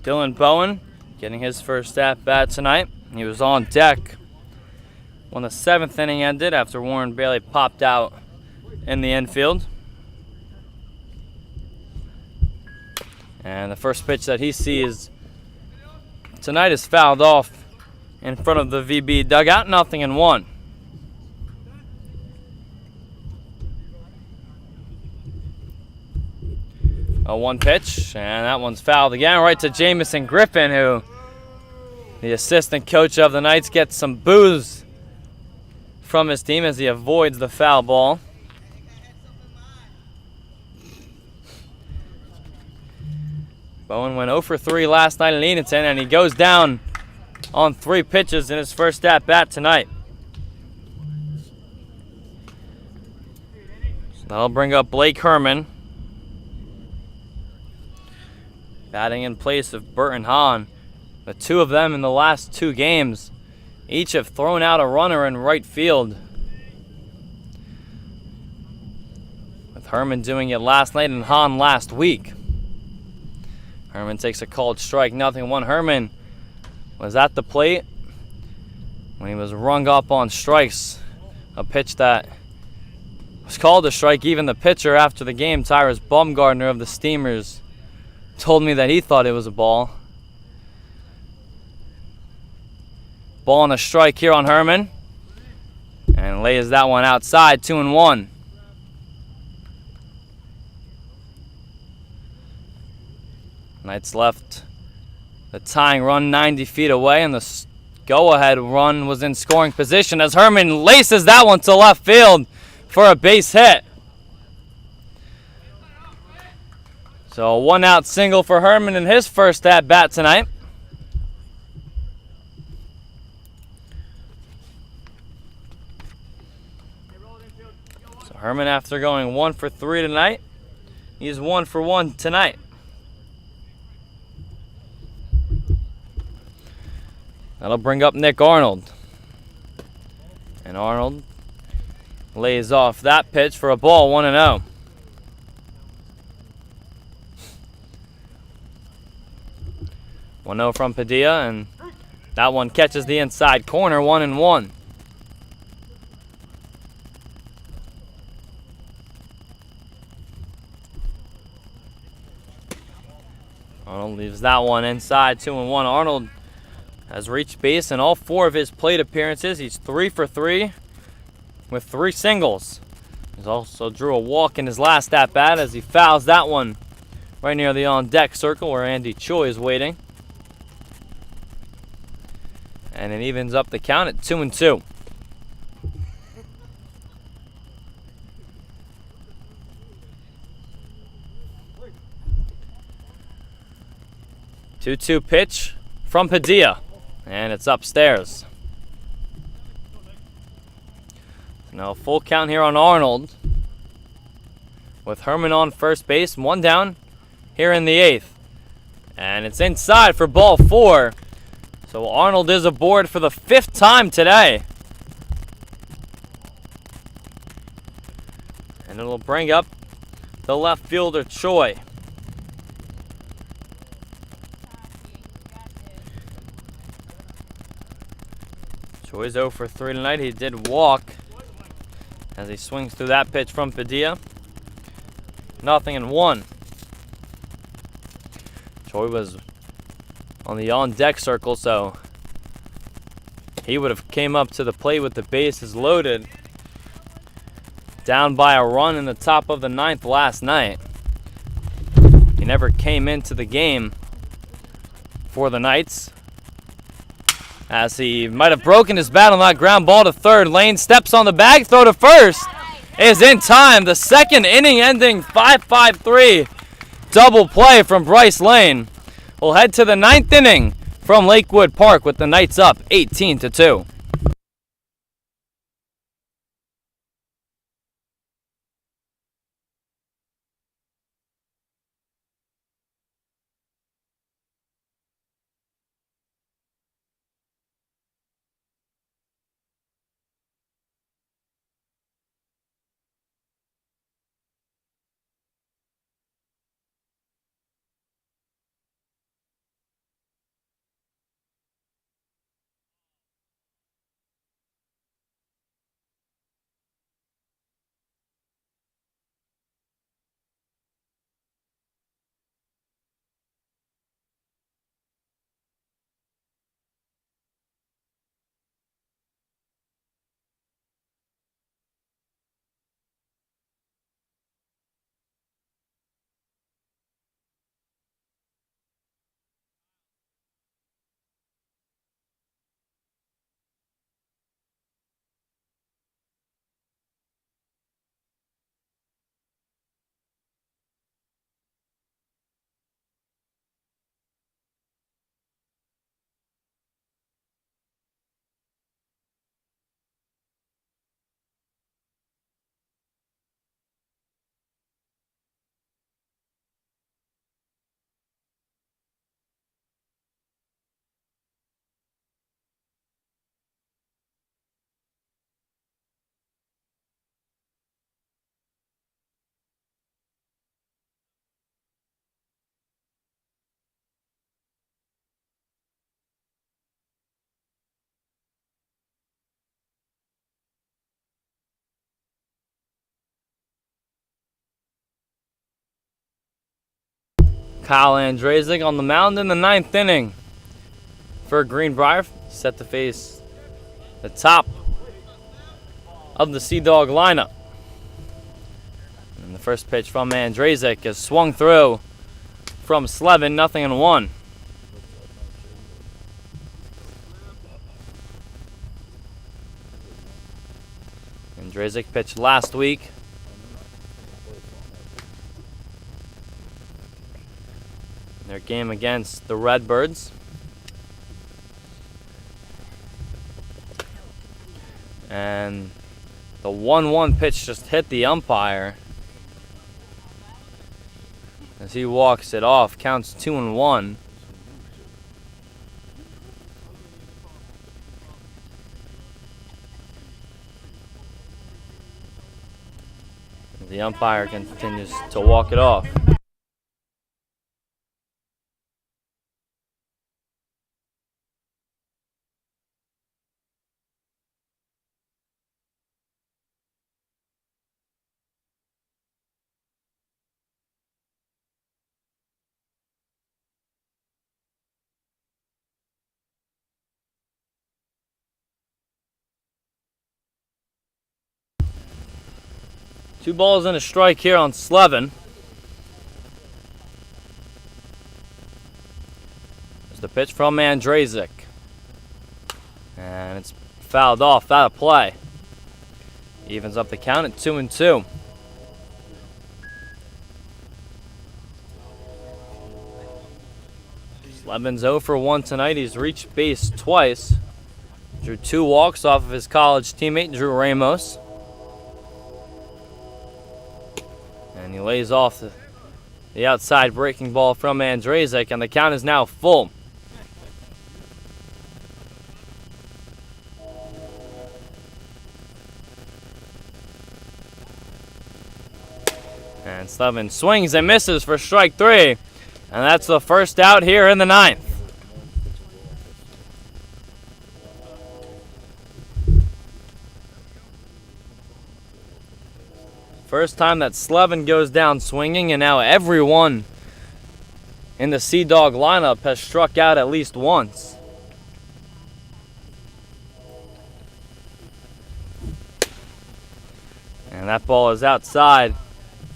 Dylan Bowen getting his first at-bat tonight. He was on deck when the 7th inning ended after Warren Bailey popped out in the infield. And the first pitch that he sees tonight is fouled off in front of the VB dugout, 0-1. A 1 pitch, and that one's fouled again, right to Jamison Griffin, who, the assistant coach of the Knights, gets some boos from his team as he avoids the foul ball. Bowen went 0 for 3 last night in Edenton, and he goes down on 3 pitches in his first at-bat tonight. So that'll bring up Blake Herman, batting in place of Burton Hahn. The two of them in the last 2 games each have thrown out a runner in right field, with Herman doing it last night and Hahn last week. Herman takes a called strike, 0-1. Herman was at the plate when he was rung up on strikes, a pitch that was called a strike. Even the pitcher after the game, Tyrus Baumgartner of the Steamers, told me that he thought it was a ball. Ball and a strike here on Herman, and lays that one outside, 2-1. Knights left the tying run 90 feet away, and the go-ahead run was in scoring position as Herman laces that one to left field for a base hit. So a 1-out single for Herman in his first at-bat tonight. So Herman, after going 1 for 3 tonight, he's 1 for 1 tonight. That'll bring up Nick Arnold. And Arnold lays off that pitch for a ball, 1-0. One-0 from Padilla, and that one catches the inside corner, 1-1. Arnold leaves that one inside, 2-1. Arnold has reached base in all 4 of his plate appearances. He's 3 for 3 with 3 singles. He's also drew a walk in his last at-bat as he fouls that one right near the on-deck circle where Andy Choi is waiting. And it evens up the count at 2-2. Two-two pitch from Padilla, and it's upstairs. Now a full count here on Arnold, with Herman on first base, one down here in the 8th. And it's inside for ball 4. So Arnold is aboard for the 5th time today. And it'll bring up the left fielder, Choi. Choi's 0 for 3 tonight. He did walk as he swings through that pitch from Padilla. 0-1. Choi was on the on-deck circle, so he would have came up to the plate with the bases loaded, down by a run in the top of the 9th last night. He never came into the game for the Knights, as he might have broken his bat on that ground ball to third. Lane steps on the bag, throw to first is in time. The 2nd inning ending 5-5-3 double play from Bryce Lane. We'll head to the 9th inning from Lakewood Park with the Knights up 18-2. Kyle Andrzejczyk on the mound in the 9th inning for Greenbrier, set to face the top of the Sea Dog lineup. And the first pitch from Andrzejczyk is swung through from Slevin, 0-1. Andrzejczyk pitched last week in their game against the Redbirds. And the 1-1 pitch just hit the umpire as he walks it off. Counts 2-1. The umpire continues to walk it off. Two balls and a strike here on Slevin. It's the pitch from Andrzejczyk. And it's fouled off, out of play. Evens up the count at 2-2. Slevin's 0 for 1 tonight. He's reached base twice. Drew 2 walks off of his college teammate, Drew Ramos. And he lays off the outside breaking ball from Andrzejczyk, and the count is now full. And Slevin swings and misses for strike 3. And that's the first out here in the 9th. First time that Slevin goes down swinging, and now everyone in the Sea Dog lineup has struck out at least once. And that ball is outside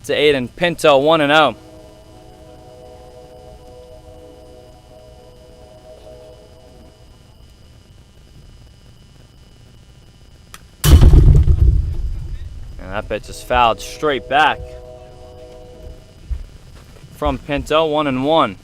to Aiden Pinto, 1-0. And that pitch is fouled straight back from Pinto, 1-1.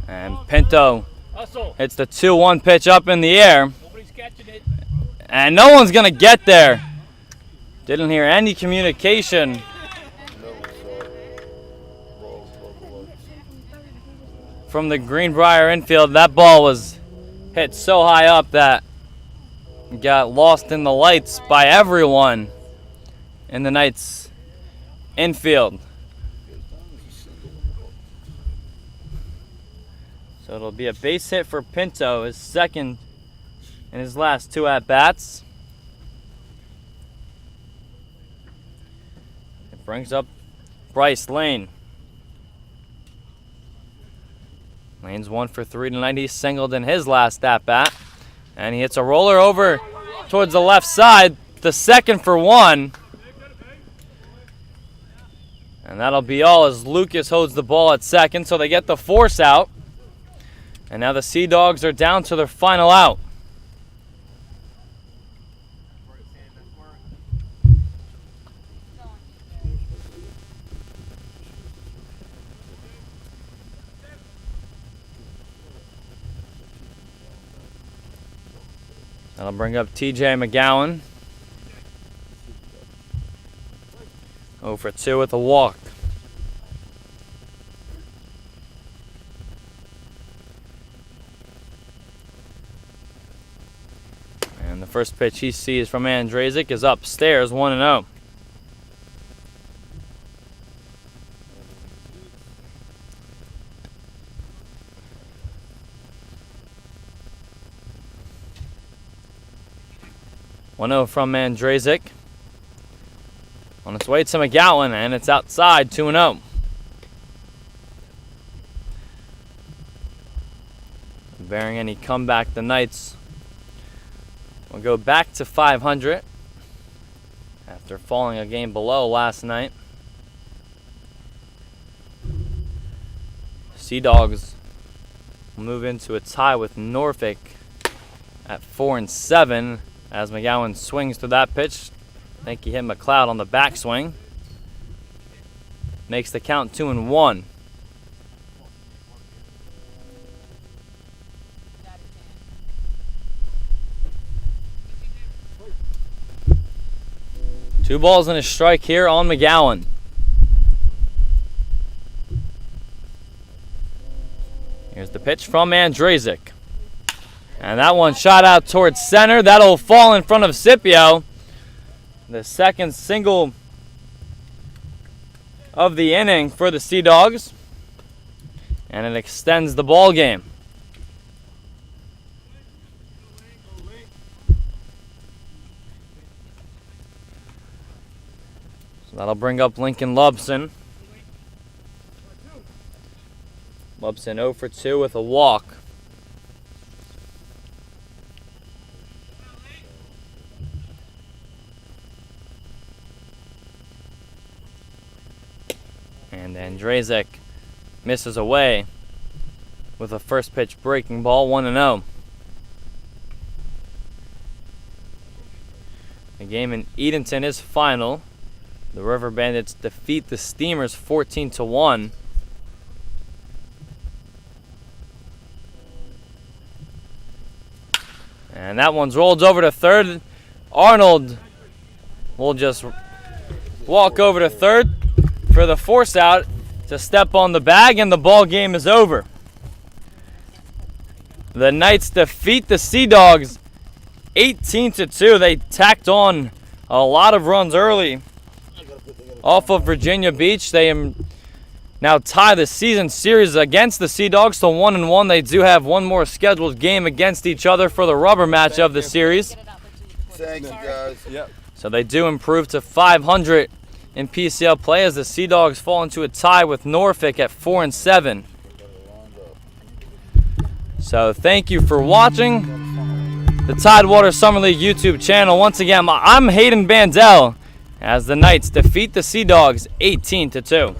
And Pinto hits the 2-1 pitch up in the air. Nobody's catching it. And no one's going to get there. Didn't hear any communication from the Greenbrier infield. That ball was hit so high up that it got lost in the lights by everyone in the Knights infield. So it'll be a base hit for Pinto, his second in his last 2 at-bats. It brings up Bryce Lane. Lane's 1 for 3 tonight. He singled in his last at-bat. And he hits a roller over towards the left side, the second for 1. And that'll be all as Lucas holds the ball at second, so they get the force out. And now the Sea Dogs are down to their final out. That'll bring up TJ McGowan. 0 for 2 with a walk. And the first pitch he sees from Andrzejczyk is upstairs, 1-0. From Andrzejczyk. On its way to McGowan, and it's outside, 2-0. Bearing any comeback, the Knights will go back to 500 after falling a game below last night. Sea Dogs will move into a tie with Norfolk at 4-7 as McGowan swings through that pitch. I think he hit McLeod on the backswing. Makes the count 2-1. Two balls and a strike here on McGowan. Here's the pitch from Andrzejczyk. And that one shot out towards center. That'll fall in front of Scipio. The second single of the inning for the Sea Dogs. And it extends the ball game. That'll bring up Lincoln Lubson. Lubson 0 for 2 with a walk. And Andrzejczyk misses away with a first pitch breaking ball, 1-0. The game in Edenton is final. The River Bandits defeat the Steamers 14-1. And that one's rolled over to third. Arnold will just walk over to third for the force out to step on the bag, and the ball game is over. The Knights defeat the Sea Dogs 18-2. They tacked on a lot of runs early off of Virginia Beach. They now tie the season series against the Sea Dogs to 1-1. They do have one more scheduled game against each other for the rubber match of the series. Thank you, guys. Yep. So they do improve to 500 in PCL play as the Sea Dogs fall into a tie with Norfolk at 4-7. So thank you for watching the Tidewater Summer League YouTube channel. Once again, I'm Hayden Bandel as the Knights defeat the Sea Dogs 18-2.